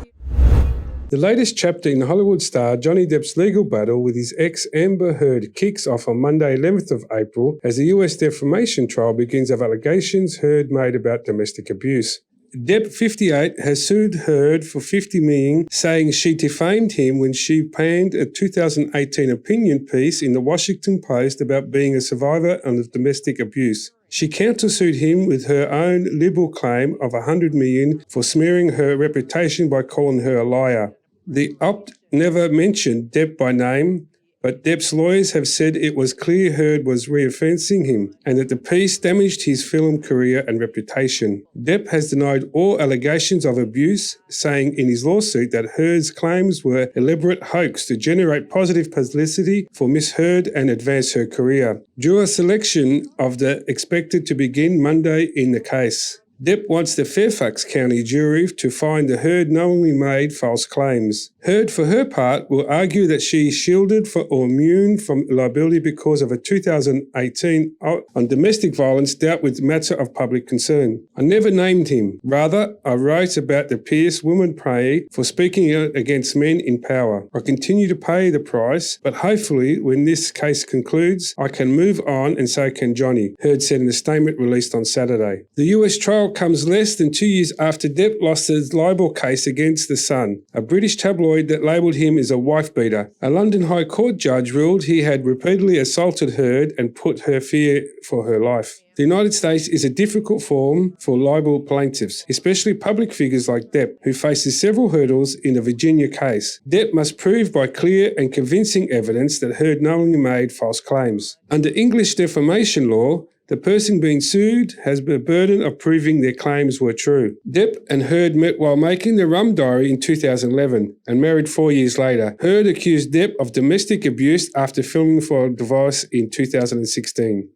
The latest chapter in Hollywood star Johnny Depp's legal battle with his ex Amber Heard kicks off on Monday 11th of April as the US defamation trial begins of allegations Heard made about domestic abuse. Depp, 58, has sued Heard for $50 million, saying she defamed him when she panned a 2018 opinion piece in the Washington Post about being a survivor of domestic abuse. She countersued him with her own liberal claim of $100 million for smearing her reputation by calling her a liar. The opt never mentioned Depp by name, but Depp's lawyers have said it was clear Heard was referencing him and that the piece damaged his film career and reputation. Depp has denied all allegations of abuse, saying in his lawsuit that Heard's claims were elaborate hoax to generate positive publicity for Miss Heard and advance her career. Juror selection of the expected to begin Monday in the case. Depp wants the Fairfax County jury to find that Heard knowingly made false claims. Heard, for her part, will argue that she is shielded or immune from liability because of a 2018 on domestic violence dealt with matter of public concern. I never named him. Rather, I wrote about the Pierce woman prey for speaking out against men in power. I continue to pay the price, but hopefully when this case concludes, I can move on and so can Johnny, Heard said in a statement released on Saturday. The US trial comes less than 2 years after Depp lost his libel case against The Sun, a British tabloid that labelled him as a wife-beater. A London High Court judge ruled he had repeatedly assaulted Heard and put her fear for her life. The United States is a difficult forum for libel plaintiffs, especially public figures like Depp, who faces several hurdles in the Virginia case. Depp must prove by clear and convincing evidence that Heard knowingly made false claims. Under English defamation law, the person being sued has the burden of proving their claims were true. Depp and Heard met while making the Rum Diary in 2011 and married 4 years later. Heard accused Depp of domestic abuse after filming for a divorce in 2016.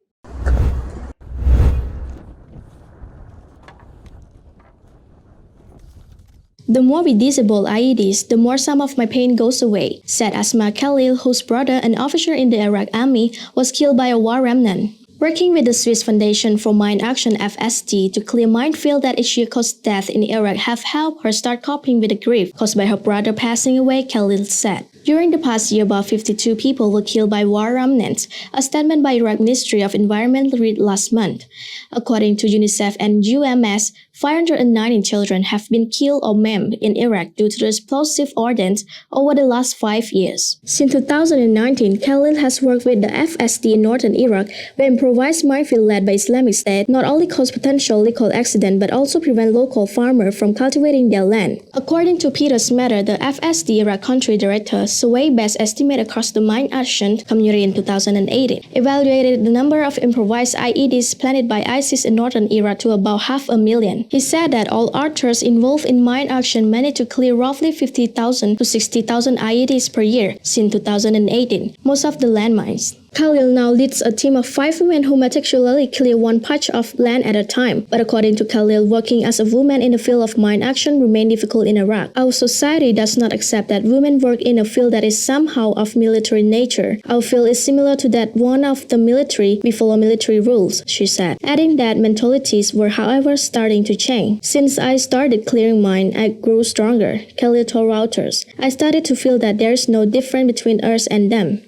The more we disable IEDs, the more some of my pain goes away, said Asma Khalil, whose brother, an officer in the Iraq Army, was killed by a war remnant. Working with the Swiss Foundation for Mine Action FSD to clear minefield that each year caused death in Iraq have helped her start coping with the grief caused by her brother passing away, Khalil said. During the past year, about 52 people were killed by war remnants, a statement by Iraq Ministry of Environment read last month. According to UNICEF and UMS, 519 children have been killed or maimed in Iraq due to the explosive ordnance over the last 5 years. Since 2019, Khalil has worked with the FSD in northern Iraq, where improvised minefield led by Islamic State not only cause potential lethal accident but also prevent local farmers from cultivating their land. According to Peter Smetter, the FSD Iraq country director, survey best estimate across the mine action community in 2018 evaluated the number of improvised IEDs planted by ISIS in northern Iraq to about 500,000. He said that all actors involved in mine action managed to clear roughly 50,000 to 60,000 IEDs per year since 2018, most of the landmines. Khalil now leads a team of 5 women who meticulously clear one patch of land at a time. But according to Khalil, working as a woman in the field of mine action remains difficult in Iraq. Our society does not accept that women work in a field that is somehow of military nature. Our field is similar to that one of the military. We follow military rules, she said, adding that mentalities were however starting to change. Since I started clearing mine, I grew stronger, Khalil told Reuters. I started to feel that there is no difference between us and them.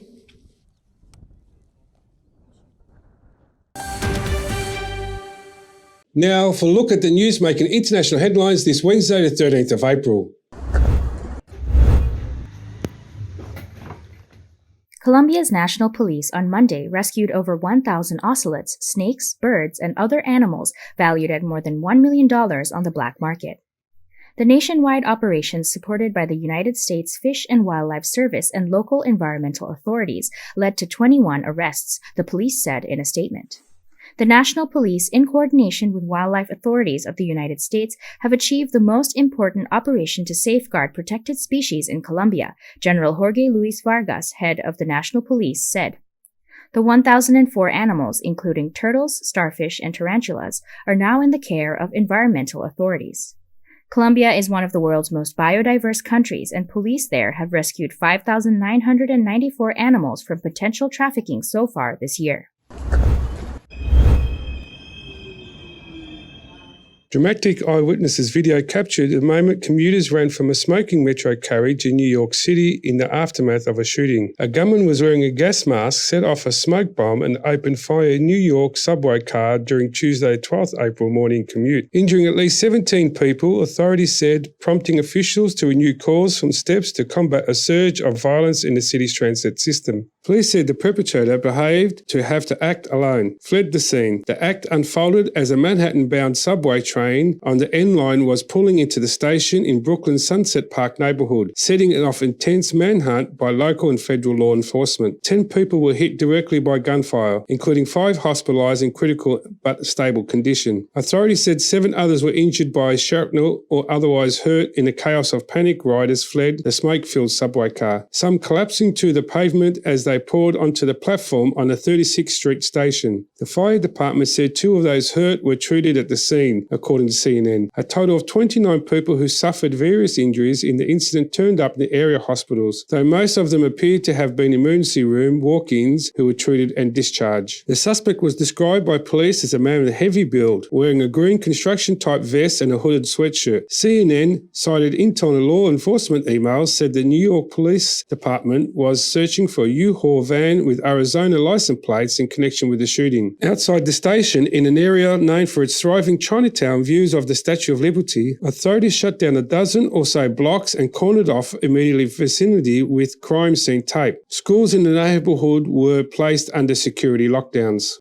Now for a look at the news making international headlines this Wednesday, the 13th of April. Colombia's national police on Monday rescued over 1,000 ocelots, snakes, birds, and other animals valued at more than $1 million on the black market. The nationwide operations supported by the United States Fish and Wildlife Service and local environmental authorities led to 21 arrests, the police said in a statement. The National Police, in coordination with wildlife authorities of the United States, have achieved the most important operation to safeguard protected species in Colombia, General Jorge Luis Vargas, head of the National Police, said. The 1,004 animals, including turtles, starfish, and tarantulas, are now in the care of environmental authorities. Colombia is one of the world's most biodiverse countries, and police there have rescued 5,994 animals from potential trafficking so far this year. Dramatic eyewitnesses video captured the moment commuters ran from a smoking metro carriage in New York City in the aftermath of a shooting. A gunman was wearing a gas mask, set off a smoke bomb and opened fire in New York subway car during Tuesday 12th April morning commute, injuring at least 17 people, authorities said, prompting officials to renew calls from steps to combat a surge of violence in the city's transit system. Police said the perpetrator behaved to have to act alone, fled the scene. The act unfolded as a Manhattan-bound subway train train on the N line was pulling into the station in Brooklyn's Sunset Park neighbourhood, setting off intense manhunt by local and federal law enforcement. 10 people were hit directly by gunfire, including 5 hospitalised in critical but stable condition. Authorities said 7 others were injured by shrapnel or otherwise hurt in the chaos of panic. Riders fled the smoke-filled subway car, some collapsing to the pavement as they poured onto the platform on the 36th Street station. The fire department said 2 of those hurt were treated at the scene, according to CNN. A total of 29 people who suffered various injuries in the incident turned up in the area hospitals, though most of them appeared to have been emergency room walk-ins who were treated and discharged. The suspect was described by police as a man with a heavy build, wearing a green construction-type vest and a hooded sweatshirt. CNN cited internal law enforcement emails said the New York Police Department was searching for a U-Haul van with Arizona license plates in connection with the shooting. Outside the station, in an area known for its thriving Chinatown views of the Statue of Liberty, authorities shut down a dozen or so blocks and cornered off immediately vicinity with crime scene tape. Schools in the neighbourhood were placed under security lockdowns.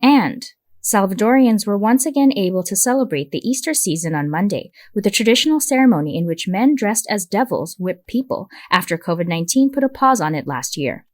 And Salvadorians were once again able to celebrate the Easter season on Monday with a traditional ceremony in which men dressed as devils whipped people after COVID-19 put a pause on it last year.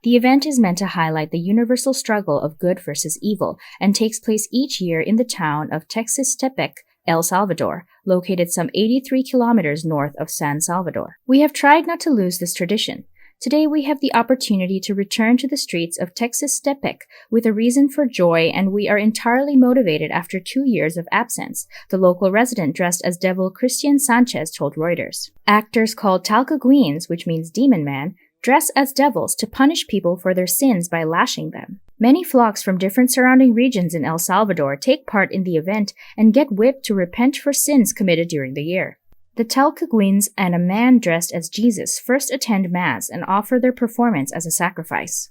The event is meant to highlight the universal struggle of good versus evil and takes place each year in the town of Texas-Tepec, El Salvador, located some 83 kilometers north of San Salvador. We have tried not to lose this tradition. Today we have the opportunity to return to the streets of Texas-Tepec with a reason for joy, and we are entirely motivated after 2 years of absence, the local resident dressed as devil Christian Sanchez told Reuters. Actors called Talcahuines, which means demon man, dress as devils to punish people for their sins by lashing them. Many flocks from different surrounding regions in El Salvador take part in the event and get whipped to repent for sins committed during the year. The Talcahuines and a man dressed as Jesus first attend Mass and offer their performance as a sacrifice.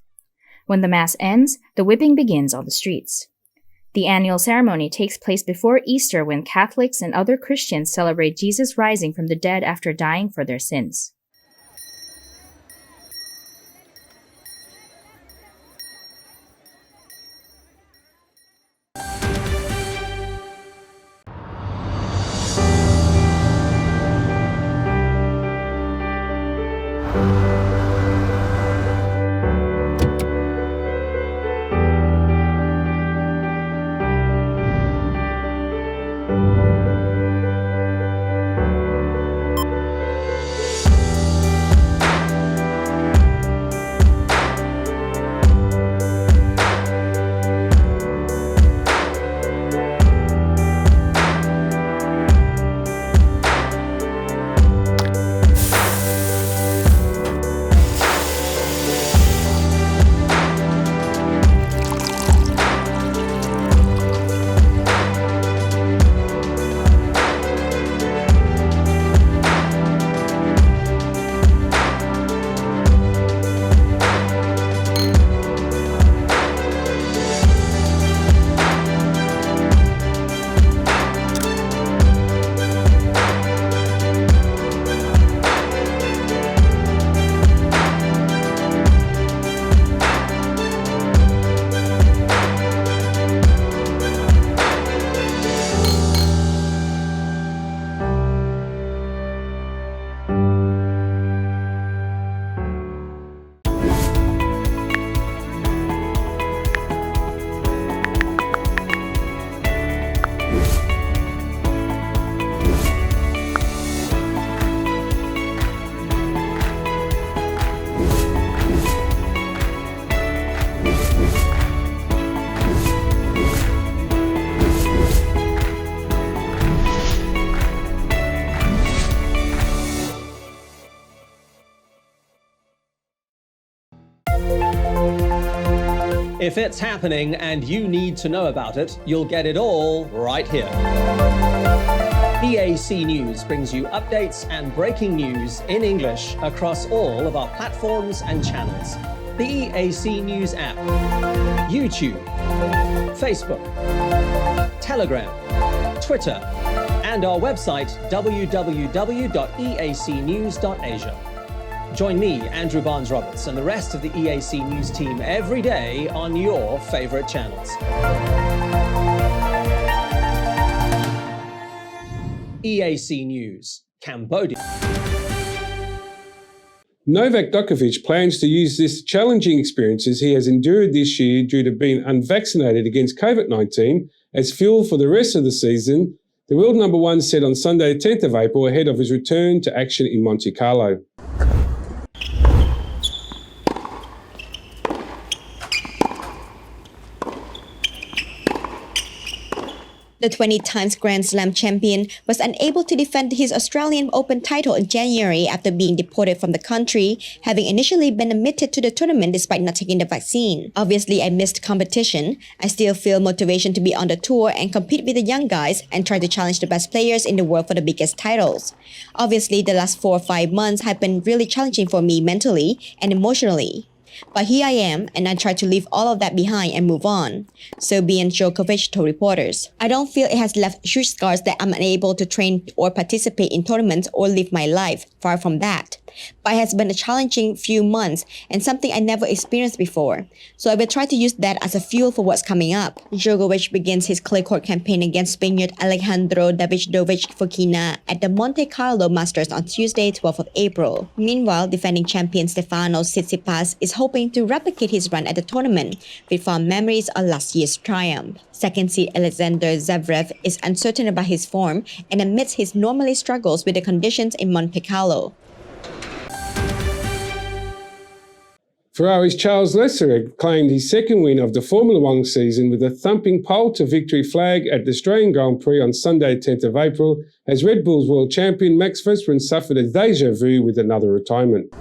When the Mass ends, the whipping begins on the streets. The annual ceremony takes place before Easter when Catholics and other Christians celebrate Jesus rising from the dead after dying for their sins. If it's happening and you need to know about it, you'll get it all right here. EAC News brings you updates and breaking news in English across all of our platforms and channels. The EAC News app, YouTube, Facebook, Telegram, Twitter, and our website www.eacnews.asia. Join me, Andrew Barnes-Roberts, and the rest of the EAC News team every day on your favourite channels. EAC News, Cambodia. Novak Djokovic plans to use this challenging experiences he has endured this year due to being unvaccinated against COVID-19 as fuel for the rest of the season, the world number one said on Sunday, 10th of April, ahead of his return to action in Monte Carlo. The 20 times Grand Slam champion was unable to defend his Australian Open title in January after being deported from the country, having initially been admitted to the tournament despite not taking the vaccine. Obviously, I missed competition. I still feel motivation to be on the tour and compete with the young guys and try to challenge the best players in the world for the biggest titles. Obviously, the last 4 or 5 months have been really challenging for me mentally and emotionally. But here I am, and I try to leave all of that behind and move on. Serbian Djokovic told reporters. I don't feel it has left huge scars that I'm unable to train or participate in tournaments or live my life. Far from that. But it has been a challenging few months and something I never experienced before. So I will try to use that as a fuel for what's coming up. Djokovic begins his clay court campaign against Spaniard Alejandro Davidovich Fokina at the Monte Carlo Masters on Tuesday, 12th of April. Meanwhile, defending champion Stefanos Tsitsipas is hoping to replicate his run at the tournament with fond memories of last year's triumph. Second seed Alexander Zverev is uncertain about his form and admits he normally struggles with the conditions in Monte Carlo. Ferrari's Charles Leclerc claimed his second win of the Formula One season with a thumping pole-to-victory flag at the Australian Grand Prix on Sunday, 10th of April, as Red Bull's world champion Max Verstappen suffered a déjà vu with another retirement.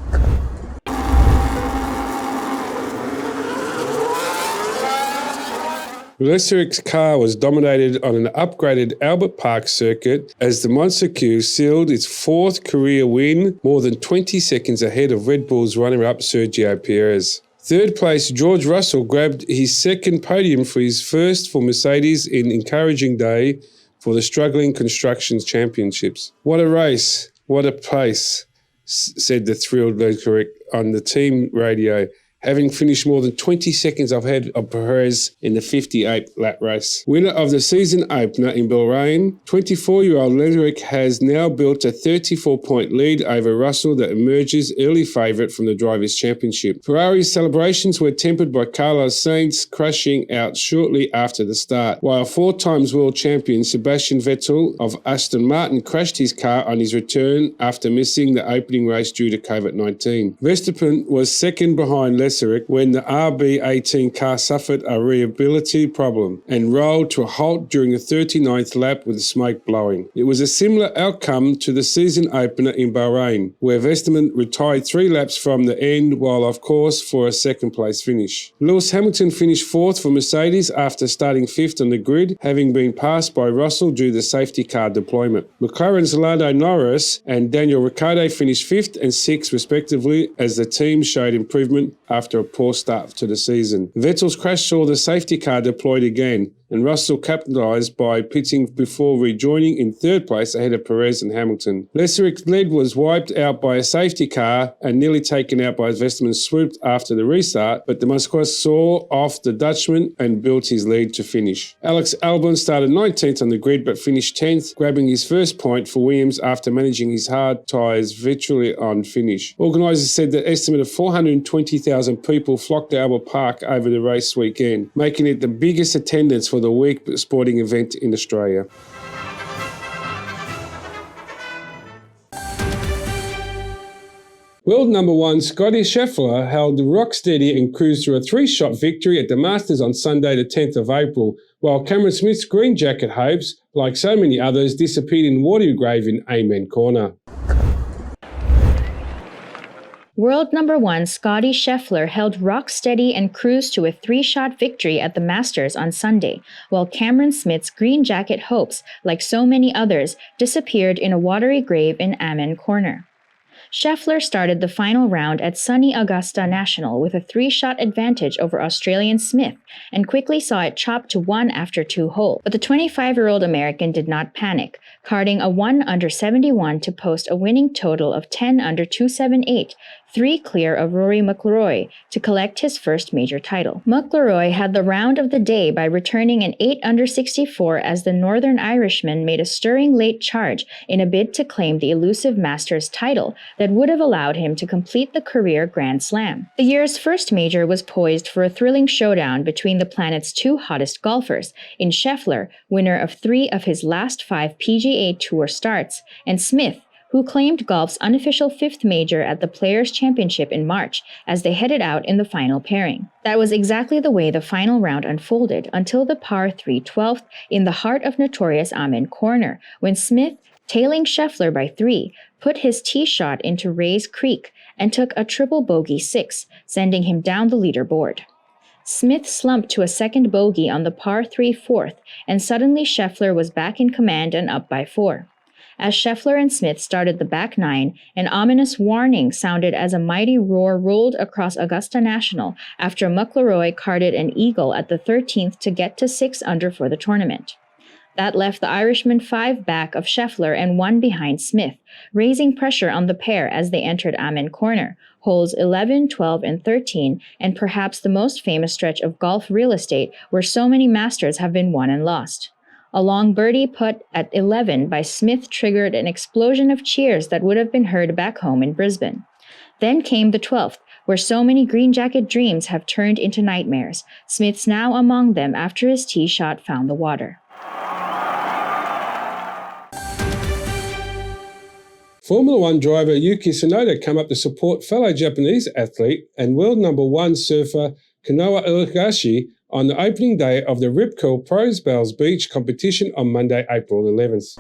Leclerc's car was dominated on an upgraded Albert Park circuit as the Monster-Q sealed its 4th career win, more than 20 seconds ahead of Red Bull's runner-up Sergio Perez. Third place George Russell grabbed his second podium for his first for Mercedes in encouraging day for the struggling Constructors Championships. What a race, what a pace, said the thrilled Leclerc on the team radio, having finished more than 20 seconds ahead of Perez in the 58th lap race. Winner of the season opener in Bahrain, 24-year-old Leclerc has now built a 34-point lead over Russell that emerges early favourite from the Drivers' Championship. Ferrari's celebrations were tempered by Carlos Sainz crashing out shortly after the start, while 4 times world champion Sebastian Vettel of Aston Martin crashed his car on his return after missing the opening race due to COVID-19. Verstappen was second behind Leclerc when the RB18 car suffered a reliability problem and rolled to a halt during the 39th lap with smoke blowing. It was a similar outcome to the season opener in Bahrain, where Verstappen retired 3 laps from the end while off course for a second place finish. Lewis Hamilton finished 4th for Mercedes after starting 5th on the grid, having been passed by Russell due to the safety car deployment. McLaren's Lando Norris and Daniel Ricciardo finished 5th and 6th respectively as the team showed improvement after a poor start to the season. Vettel's crash saw the safety car deployed again, and Russell capitalised by pitting before rejoining in 3rd place ahead of Perez and Hamilton. Leclerc's lead was wiped out by a safety car and nearly taken out by Verstappen's swoop after the restart, but the Monegasque saw off the Dutchman and built his lead to finish. Alex Albon started 19th on the grid but finished 10th, grabbing his first point for Williams after managing his hard tyres virtually on finish. Organisers said that an estimate of 420,000 people flocked to Albert Park over the race weekend, making it the biggest attendance for the week sporting event in Australia. World number one Scotty Scheffler held rock steady and cruised through a 3-shot victory at the Masters on Sunday the 10th of April, while Cameron Smith's green jacket hopes, like so many others, disappeared in watery grave in Amen Corner. World number one Scotty Scheffler held rock steady and cruised to a 3-shot victory at the Masters on Sunday, while Cameron Smith's green jacket hopes, like so many others, disappeared in a watery grave in Amen Corner. Scheffler started the final round at sunny Augusta National with a 3-shot advantage over Australian Smith and quickly saw it chopped to 1 after 2 holes. But the 25-year-old American did not panic, carding a 1 under 71 to post a winning total of 10 under 278, 3 clear of Rory McIlroy, to collect his first major title. McIlroy had the round of the day by returning an 8 under 64 as the Northern Irishman made a stirring late charge in a bid to claim the elusive Masters title that would have allowed him to complete the career Grand Slam. The year's first major was poised for a thrilling showdown between the planet's 2 hottest golfers, in Scheffler, winner of 3 of his last 5 PGA Tour starts, and Smith, who claimed golf's unofficial 5th major at the Players' Championship in March as they headed out in the final pairing. That was exactly the way the final round unfolded until the par 3 12th in the heart of notorious Amen Corner, when Smith, tailing Scheffler by 3, put his tee shot into Rays Creek and took a triple bogey 6, sending him down the leaderboard. Smith slumped to a second bogey on the par 3 4th, and suddenly Scheffler was back in command and up by 4. As Scheffler and Smith started the back 9, an ominous warning sounded as a mighty roar rolled across Augusta National after McIlroy carded an eagle at the 13th to get to 6 under for the tournament. That left the Irishman 5 back of Scheffler and 1 behind Smith, raising pressure on the pair as they entered Amen Corner, holes 11, 12, and 13, and perhaps the most famous stretch of golf real estate where so many Masters have been won and lost. A long birdie putt at 11 by Smith triggered an explosion of cheers that would have been heard back home in Brisbane. Then came the 12th, where so many green jacket dreams have turned into nightmares. Smith's now among them after his tee shot found the water. Formula One driver Yuki Tsunoda came up to support fellow Japanese athlete and world number 1 surfer Kanoa Higashi on the opening day of the Rip Curl Pros Bells Beach competition on Monday, April 11th.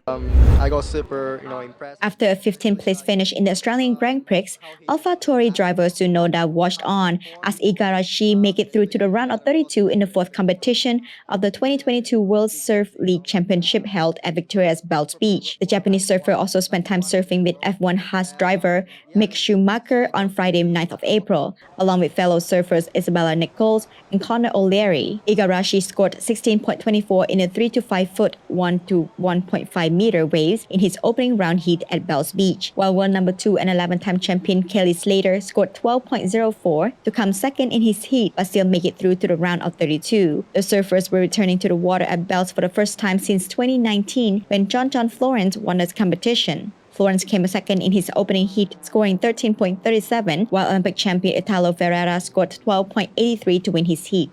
I got super, impressed. After a 15th place finish in the Australian Grand Prix, AlphaTauri driver Tsunoda watched on as Igarashi make it through to the round of 32 in the 4th competition of the 2022 World Surf League Championship held at Victoria's Bells Beach. The Japanese surfer also spent time surfing with F1 Haas driver Mick Schumacher on Friday, 9th of April, along with fellow surfers Isabella Nichols and Conor O'Leary. Igarashi scored 16.24 in a 3 to 5 foot 1 to 1.5 meter waves in his opening round heat at Bells Beach, while world number 2 and 11-time champion Kelly Slater scored 12.04 to come second in his heat but still make it through to the round of 32. The surfers were returning to the water at Bells for the first time since 2019 when John Florence won this competition. Florence came second in his opening heat, scoring 13.37, while Olympic champion Italo Ferreira scored 12.83 to win his heat.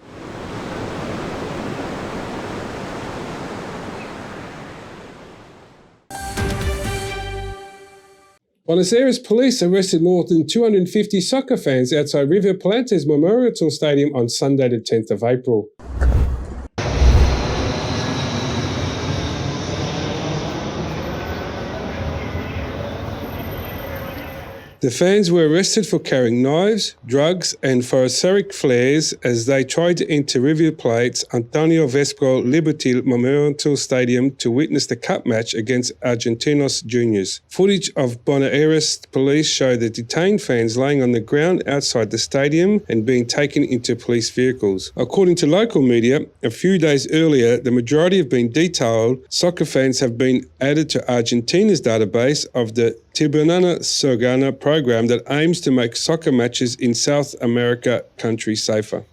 Buenos Aires police arrested more than 250 soccer fans outside River Plate's Memorial Stadium on Sunday the 10th of April. The fans were arrested for carrying knives, drugs and phosphorescent flares as they tried to enter River Plate's Antonio Vesco Liberty Memorial Stadium to witness the cup match against Argentinos Juniors. Footage of Buenos Aires police showed the detained fans laying on the ground outside the stadium and being taken into police vehicles. According to local media, a few days earlier, the majority have been detailed. Soccer fans have been added to Argentina's database of the Tribuna Sogana program that aims to make soccer matches in South America countries safer.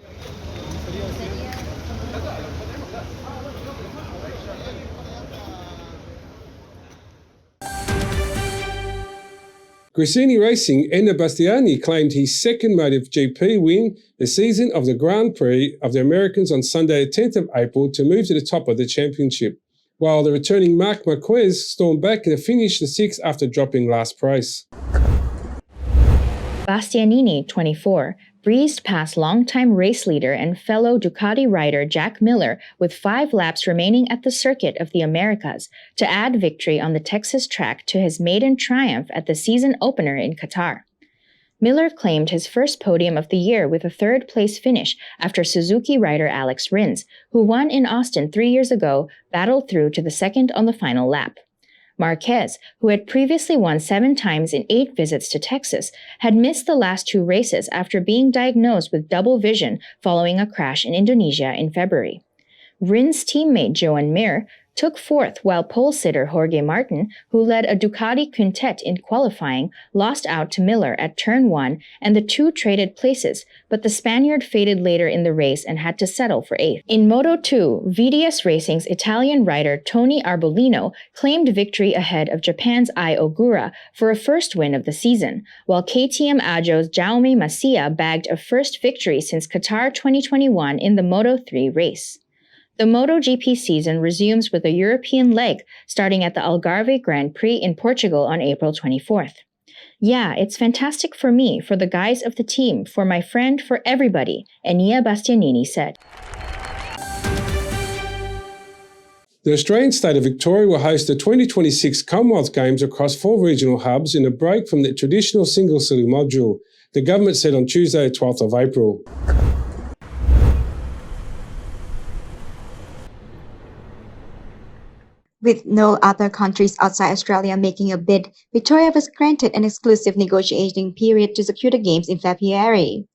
Gresini Racing Enna Bastiani claimed his second MotoGP win the season of the Grand Prix of the Americans on Sunday the 10th of April to move to the top of the championship, while the returning Marc Marquez stormed back to finish the 6th after dropping last place. Bastianini, 24, breezed past longtime race leader and fellow Ducati rider Jack Miller with 5 laps remaining at the Circuit of the Americas to add victory on the Texas track to his maiden triumph at the season opener in Qatar. Miller claimed his first podium of the year with a 3rd-place finish after Suzuki rider Alex Rins, who won in Austin 3 years ago, battled through to the 2nd on the final lap. Marquez, who had previously won 7 times in 8 visits to Texas, had missed the last 2 races after being diagnosed with double vision following a crash in Indonesia in February. Rin's teammate Joan Mir took 4th, while pole sitter Jorge Martin, who led a Ducati quintet in qualifying, lost out to Miller at turn 1 and the 2 traded places, but the Spaniard faded later in the race and had to settle for 8th. In Moto2, VDS Racing's Italian rider Tony Arbolino claimed victory ahead of Japan's Ai Ogura for a first win of the season, while KTM Ajo's Jaume Masia bagged a first victory since Qatar 2021 in the Moto3 race. The MotoGP season resumes with a European leg starting at the Algarve Grand Prix in Portugal on April 24th. Yeah, it's fantastic for me, for the guys of the team, for my friend, for everybody, Enia Bastianini said. The Australian state of Victoria will host the 2026 Commonwealth Games across 4 regional hubs in a break from the traditional single-city module, the government said on Tuesday, 12th of April. With no other countries outside Australia making a bid, Victoria was granted an exclusive negotiating period to secure the Games in February.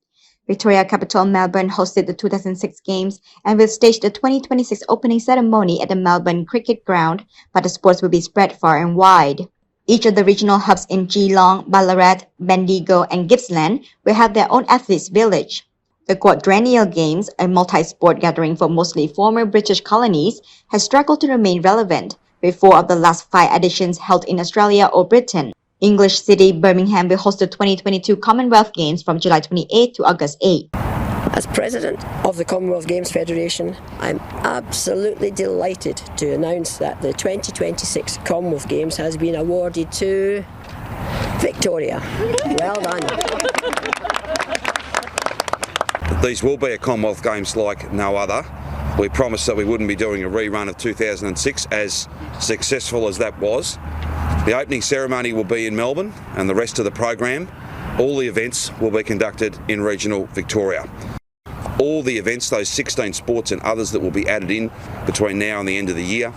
Victoria capital Melbourne hosted the 2006 Games and will stage the 2026 opening ceremony at the Melbourne Cricket Ground, but the sports will be spread far and wide. Each of the regional hubs in Geelong, Ballarat, Bendigo and Gippsland will have their own athletes' village. The Quadrennial Games, a multi-sport gathering for mostly former British colonies, has struggled to remain relevant, with 4 of the last 5 editions held in Australia or Britain. English city Birmingham will host the 2022 Commonwealth Games from July 28 to August 8. As President of the Commonwealth Games Federation, I'm absolutely delighted to announce that the 2026 Commonwealth Games has been awarded to Victoria. Well done. These will be a Commonwealth Games like no other. We promised that we wouldn't be doing a rerun of 2006, as successful as that was. The opening ceremony will be in Melbourne, and the rest of the program, all the events will be conducted in regional Victoria. All the events, those 16 sports and others that will be added in between now and the end of the year,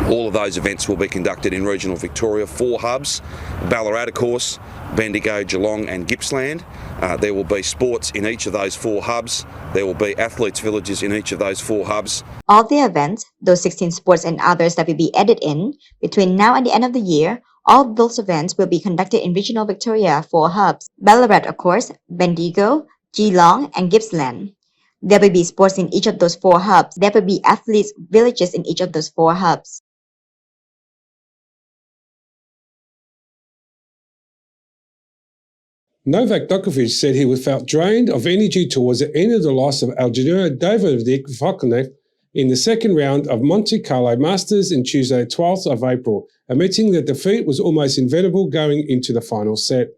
all of those events will be conducted in regional Victoria, 4 hubs, Ballarat of course, Bendigo, Geelong and Gippsland. There will be sports in each of those 4 hubs. There will be athletes' villages in each of those 4 hubs. All the events, those 16 sports and others that will be added in, between now and the end of the year, all those events will be conducted in regional Victoria, 4 hubs. Ballarat of course, Bendigo, Geelong and Gippsland. There will be sports in each of those 4 hubs. There will be athletes' villages in each of those 4 hubs. Novak Djokovic said he felt drained of energy towards the end of the loss of Algeria Davidovic Fokina in the second round of Monte Carlo Masters on Tuesday 12th of April, admitting that defeat was almost inevitable going into the final set.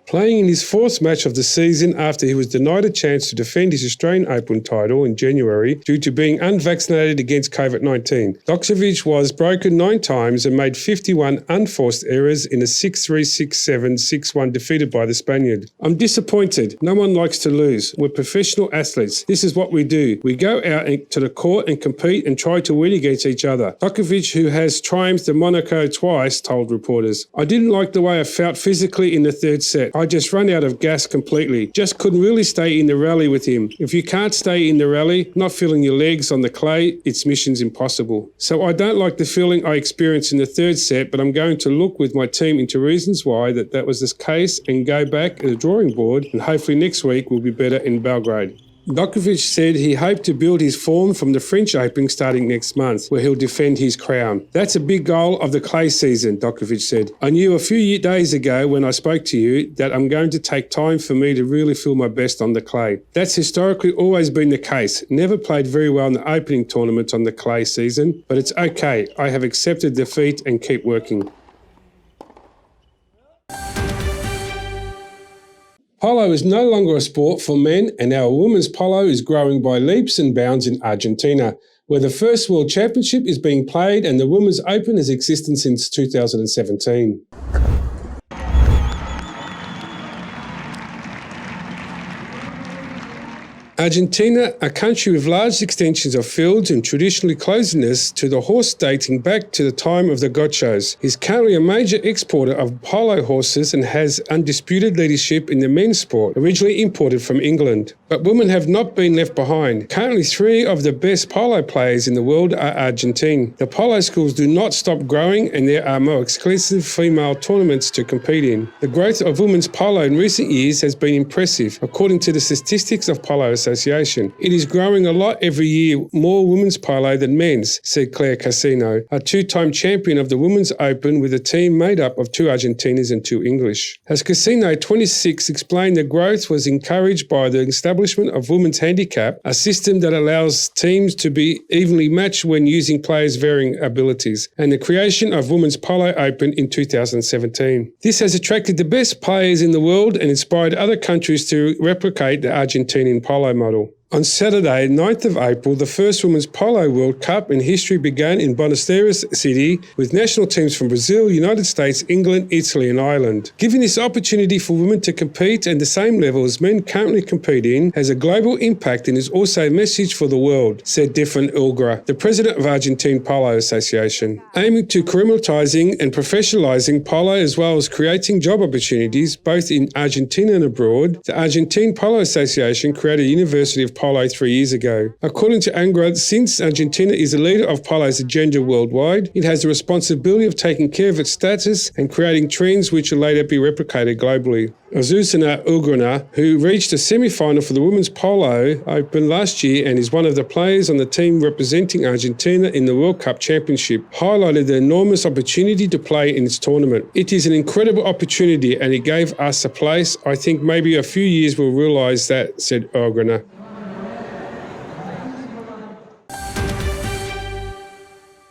Playing in his 4th match of the season after he was denied a chance to defend his Australian Open title in January due to being unvaccinated against COVID-19, Djokovic was broken 9 times and made 51 unforced errors in a 6-3, 6-7, 6-1 defeated by the Spaniard. I'm disappointed. No one likes to lose. We're professional athletes. This is what we do. We go out to the court and compete and try to win against each other. Djokovic, who has triumphed in Monaco twice, told reporters, I didn't like the way I felt physically in the 3rd set. I just ran out of gas completely. Just couldn't really stay in the rally with him. If you can't stay in the rally, not feeling your legs on the clay, it's mission's impossible. So I don't like the feeling I experienced in the 3rd set, but I'm going to look with my team into reasons why that was the case and go back to the drawing board, and hopefully next week will be better in Belgrade. Djokovic said he hoped to build his form from the French Open starting next month, where he'll defend his crown. That's a big goal of the clay season, Djokovic said. I knew a few days ago when I spoke to you that I'm going to take time for me to really feel my best on the clay. That's historically always been the case. Never played very well in the opening tournament on the clay season, but it's okay. I have accepted defeat and keep working. Polo is no longer a sport for men, and our women's polo is growing by leaps and bounds in Argentina, where the first World Championship is being played and the Women's Open has existed since 2017. Argentina, a country with large extensions of fields and traditionally closeness to the horse dating back to the time of the gauchos, is currently a major exporter of polo horses and has undisputed leadership in the men's sport, originally imported from England. But women have not been left behind. Currently, 3 of the best polo players in the world are Argentine. The polo schools do not stop growing, and there are more exclusive female tournaments to compete in. The growth of women's polo in recent years has been impressive, according to the statistics of Polo Association. It is growing a lot every year, more women's polo than men's, said Claire Casino, a 2-time champion of the Women's Open with a team made up of 2 Argentinas and 2 English. As Casino, 26, explained, the growth was encouraged by the establishment of women's handicap, a system that allows teams to be evenly matched when using players' varying abilities, and the creation of Women's Polo Open in 2017. This has attracted the best players in the world and inspired other countries to replicate the Argentinian polo model. On Saturday, 9th of April, the first Women's Polo World Cup in history began in Buenos Aires city with national teams from Brazil, United States, England, Italy and Ireland. Giving this opportunity for women to compete at the same level as men currently compete in has a global impact and is also a message for the world, said Defran Ulgra, the president of Argentine Polo Association. Aiming to acclimatizing and professionalizing polo as well as creating job opportunities both in Argentina and abroad, the Argentine Polo Association created a University of Polo 3 years ago. According to Angra, since Argentina is a leader of polo's agenda worldwide, it has the responsibility of taking care of its status and creating trends which will later be replicated globally. Azucena Ugrana, who reached a semi-final for the Women's Polo Open last year and is one of the players on the team representing Argentina in the World Cup Championship, highlighted the enormous opportunity to play in this tournament. It is an incredible opportunity and it gave us a place. I think maybe a few years we'll realise that, said Ugrana.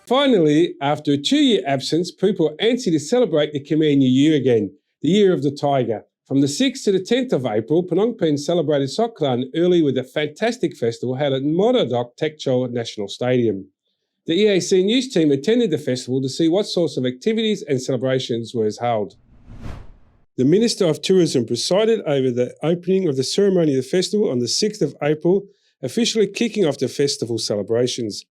Finally, after a 2-year absence, people are antsy to celebrate the Khmer New Year again, the Year of the Tiger. From the 6th to the 10th of April, Phnom Penh celebrated Songkran early with a fantastic festival held at Moradok Tekchol National Stadium. The EAC news team attended the festival to see what sorts of activities and celebrations were held. The Minister of Tourism presided over the opening of the ceremony of the festival on the 6th of April, officially kicking off the festival celebrations.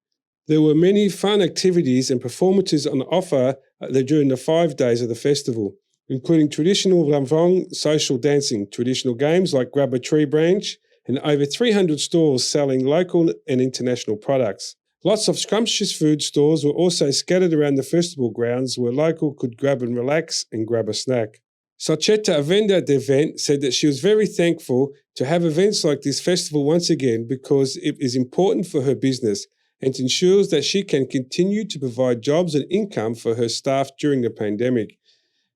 There were many fun activities and performances on offer during the 5 days of the festival, including traditional Ramvong social dancing, traditional games like grab a tree branch, and over 300 stores selling local and international products. Lots of scrumptious food stores were also scattered around the festival grounds where local could grab and relax and grab a snack. Socheta, a vendor at the event, said that she was very thankful to have events like this festival once again because it is important for her business and ensures that she can continue to provide jobs and income for her staff during the pandemic.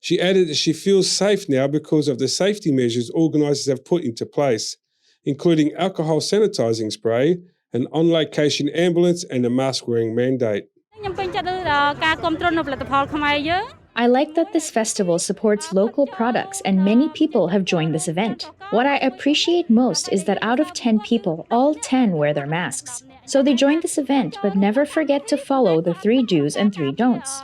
She added that she feels safe now because of the safety measures organisers have put into place, including alcohol sanitising spray, an on-location ambulance and a mask-wearing mandate. I like that this festival supports local products and many people have joined this event. What I appreciate most is that out of 10 people, all 10 wear their masks. So they joined this event, but never forget to follow the 3 do's and 3 don'ts.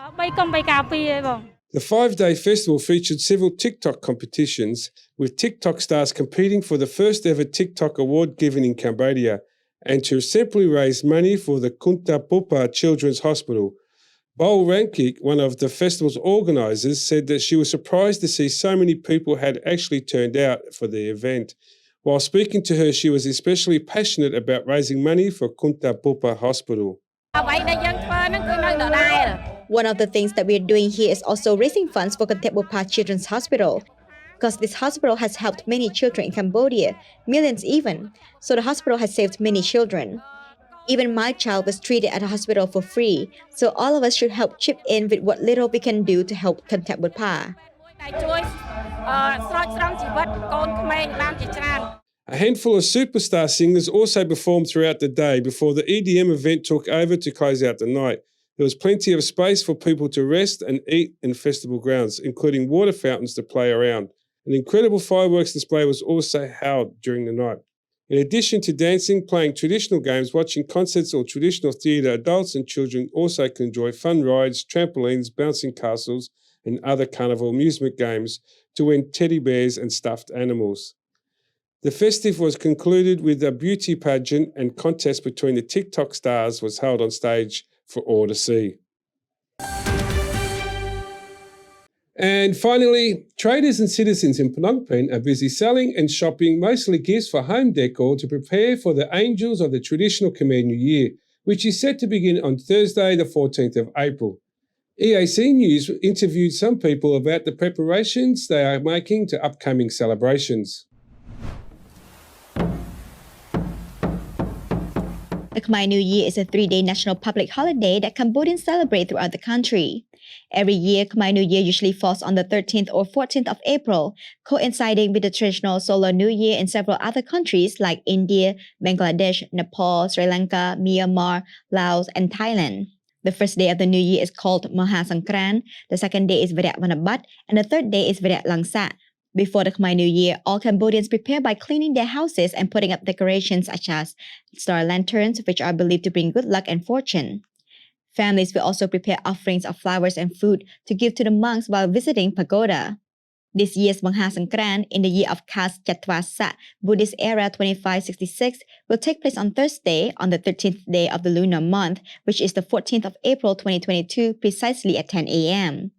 The 5-day festival featured several TikTok competitions, with TikTok stars competing for the first ever TikTok award given in Cambodia, and to simply raise money for the Kunta Pupa Children's Hospital. Bol Rankik, one of the festival's organisers, said that she was surprised to see so many people had actually turned out for the event. While speaking to her, she was especially passionate about raising money for Kunta Pupa Hospital. One of the things that we are doing here is also raising funds for Kunta Pupa Children's Hospital, because this hospital has helped many children in Cambodia, millions even, so the hospital has saved many children. Even my child was treated at a hospital for free, so all of us should help chip in with what little we can do to help Kunta Pupa. A handful of superstar singers also performed throughout the day before the EDM event took over to close out the night. There was plenty of space for people to rest and eat in festival grounds, including water fountains to play around. An incredible fireworks display was also held during the night. In addition to dancing, playing traditional games, watching concerts or traditional theatre, adults and children also can enjoy fun rides, trampolines, bouncing castles and other carnival amusement games to win teddy bears and stuffed animals. The festive was concluded with a beauty pageant and contest between the TikTok stars was held on stage for all to see. And finally, traders and citizens in Phnom Penh are busy selling and shopping mostly gifts for home decor to prepare for the Angels of the traditional Khmer New Year, which is set to begin on Thursday, the 14th of April. EAC News interviewed some people about the preparations they are making to upcoming celebrations. The Khmer New Year is a 3-day national public holiday that Cambodians celebrate throughout the country. Every year, Khmer New Year usually falls on the 13th or 14th of April, coinciding with the traditional Solar New Year in several other countries like India, Bangladesh, Nepal, Sri Lanka, Myanmar, Laos, and Thailand. The first day of the New Year is called Maha Sangkran, the second day is Virat Vanabat, and the third day is Virat Langsa. Before the Khmer New Year, all Cambodians prepare by cleaning their houses and putting up decorations such as star lanterns, which are believed to bring good luck and fortune. Families will also prepare offerings of flowers and food to give to the monks while visiting pagoda. This year's Maha Sangkran, in the year of Khas Chatwasa, Buddhist era 2566, will take place on Thursday, on the 13th day of the lunar month, which is the 14th of April 2022, precisely at 10 a.m.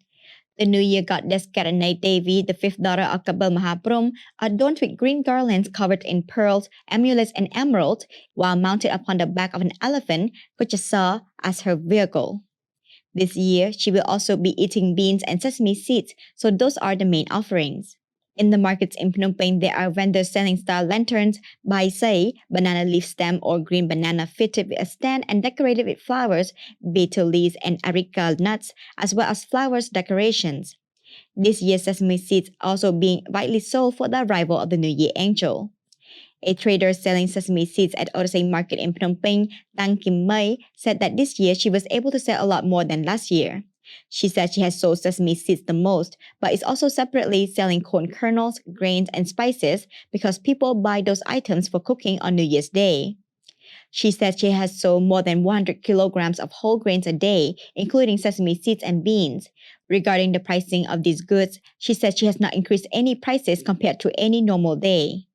The New Year goddess Karanai Devi, the fifth daughter of Kabul Mahaprum, adorned with green garlands covered in pearls, amulets, and emeralds, while mounted upon the back of an elephant, which saw as her vehicle. This year, she will also be eating beans and sesame seeds, so those are the main offerings. In the markets in Phnom Penh, there are vendors selling star lanterns, bai say, banana leaf stem or green banana fitted with a stand and decorated with flowers, betel leaves, and areca nuts, as well as flowers decorations. This year's sesame seeds also being widely sold for the arrival of the New Year Angel. A trader selling sesame seeds at Orasay Market in Phnom Penh, Tang Kim Mai, said that this year she was able to sell a lot more than last year. She said she has sold sesame seeds the most, but is also separately selling corn kernels, grains, and spices because people buy those items for cooking on New Year's Day. She said she has sold more than 100 kilograms of whole grains a day, including sesame seeds and beans. Regarding the pricing of these goods, she said she has not increased any prices compared to any normal day.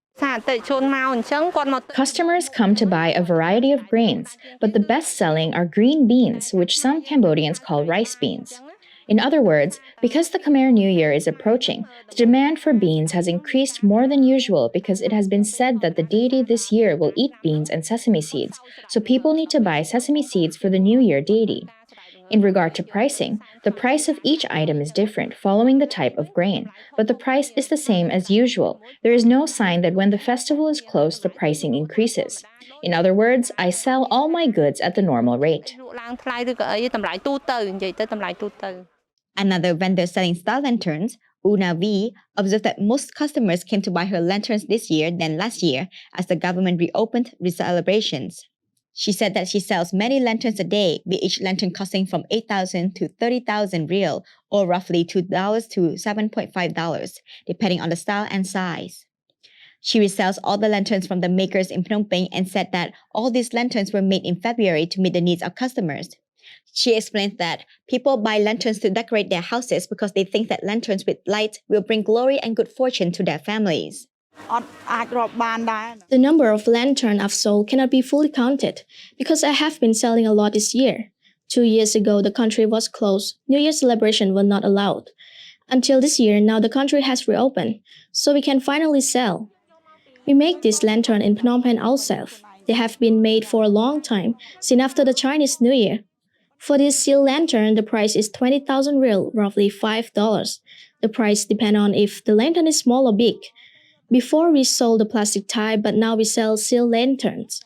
Customers come to buy a variety of grains, but the best-selling are green beans, which some Cambodians call rice beans. In other words, because the Khmer New Year is approaching, the demand for beans has increased more than usual because it has been said that the deity this year will eat beans and sesame seeds, so people need to buy sesame seeds for the New Year deity. In regard to pricing, the price of each item is different following the type of grain, but the price is the same as usual. There is no sign that when the festival is close, the pricing increases. In other words, I sell all my goods at the normal rate. Another vendor selling star lanterns, Una V, observed that most customers came to buy her lanterns this year than last year as the government reopened the celebrations. She said that she sells many lanterns a day, with each lantern costing from 8,000 to 30,000 real, or roughly $2 to $7.5, depending on the style and size. She resells all the lanterns from the makers in Phnom Penh and said that all these lanterns were made in February to meet the needs of customers. She explained that people buy lanterns to decorate their houses because they think that lanterns with light will bring glory and good fortune to their families. The number of lanterns I've sold cannot be fully counted because I have been selling a lot this year. 2 years ago, the country was closed. New Year celebration were not allowed. Until this year, now the country has reopened, so we can finally sell. We make this lantern in Phnom Penh ourselves. They have been made for a long time, since after the Chinese New Year. For this seal lantern, the price is 20,000 real, roughly $5. The price depends on if the lantern is small or big. Before we sold the plastic type, but now we sell seal lanterns.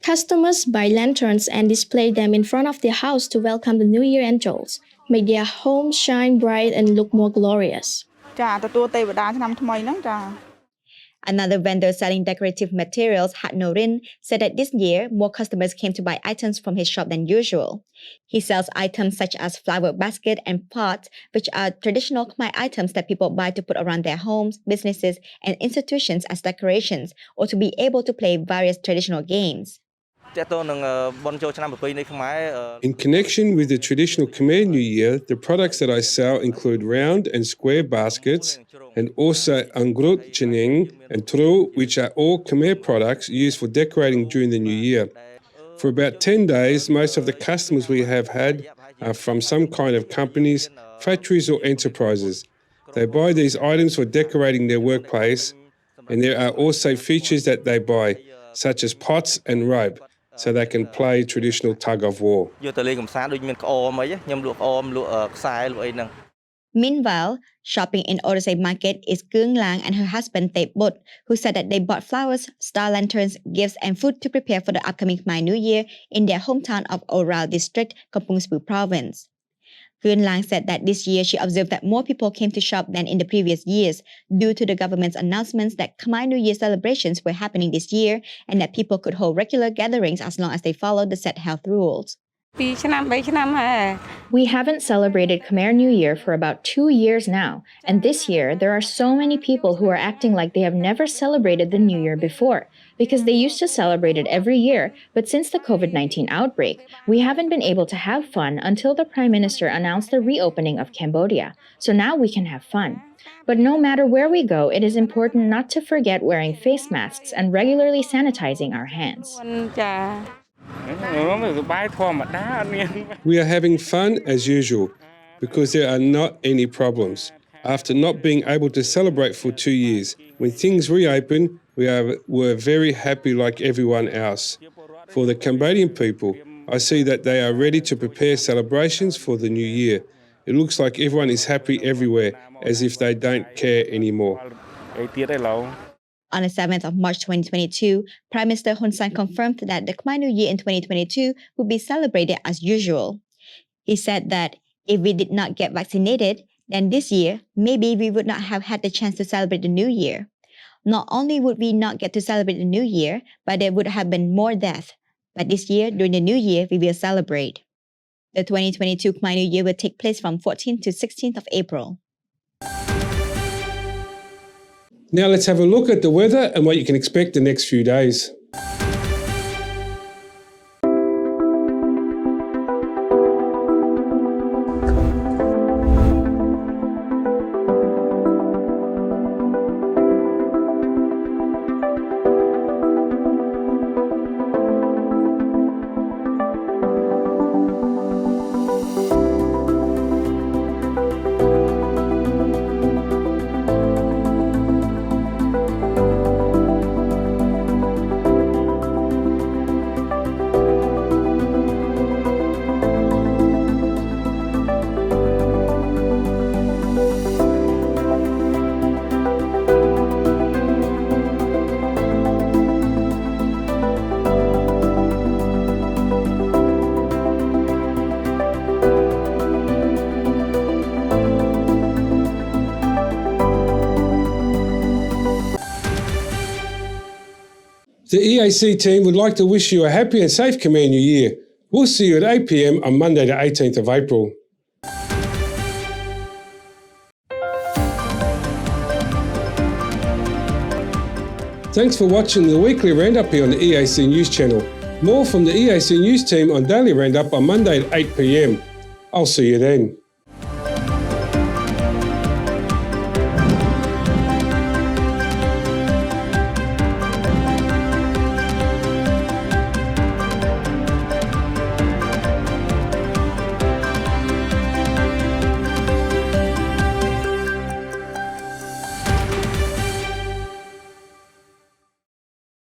Customers buy lanterns and display them in front of their house to welcome the New Year angels, make their home shine bright and look more glorious. Another vendor selling decorative materials, Hat Norin, said that this year, more customers came to buy items from his shop than usual. He sells items such as flower basket and pots, which are traditional Khmer items that people buy to put around their homes, businesses, and institutions as decorations, or to be able to play various traditional games. In connection with the traditional Khmer New Year, the products that I sell include round and square baskets and also angrut, cheneng and tru, which are all Khmer products used for decorating during the New Year. For about 10 days, most of the customers we have had are from some kind of companies, factories or enterprises. They buy these items for decorating their workplace, and there are also features that they buy, such as pots and rope, so they can play traditional tug of war. Meanwhile, shopping in Orosei Market is Keung Lang and her husband Tep Bot, who said that they bought flowers, star lanterns, gifts and food to prepare for the upcoming Khmer New Year in their hometown of Oral District, Kampong Spu Province. Keung Lang said that this year she observed that more people came to shop than in the previous years due to the government's announcements that Khmer New Year celebrations were happening this year and that people could hold regular gatherings as long as they followed the set health rules. We haven't celebrated Khmer New Year for about 2 years now, and this year there are so many people who are acting like they have never celebrated the New Year before, because they used to celebrate it every year, but since the COVID-19 outbreak, we haven't been able to have fun until the Prime Minister announced the reopening of Cambodia, so now we can have fun. But no matter where we go, it is important not to forget wearing face masks and regularly sanitizing our hands. We are having fun as usual because there are not any problems. After not being able to celebrate for 2 years, when things reopened, were very happy like everyone else. For the Cambodian people, I see that they are ready to prepare celebrations for the new year. It looks like everyone is happy everywhere, as if they don't care anymore. On the 7th of March 2022, Prime Minister Hun Sen confirmed that the Khmer New Year in 2022 would be celebrated as usual. He said that if we did not get vaccinated, then this year, maybe we would not have had the chance to celebrate the New Year. Not only would we not get to celebrate the New Year, but there would have been more death. But this year, during the New Year, we will celebrate. The 2022 Khmer New Year will take place from 14th to 16th of April. Now let's have a look at the weather and what you can expect the next few days. The EAC team would like to wish you a happy and safe Khmer New Year. We'll see you at 8 p.m. on Monday the 18th of April. Thanks for watching the weekly Roundup here on the EAC News Channel. More from the EAC News team on Daily Roundup on Monday at 8 p.m. I'll see you then.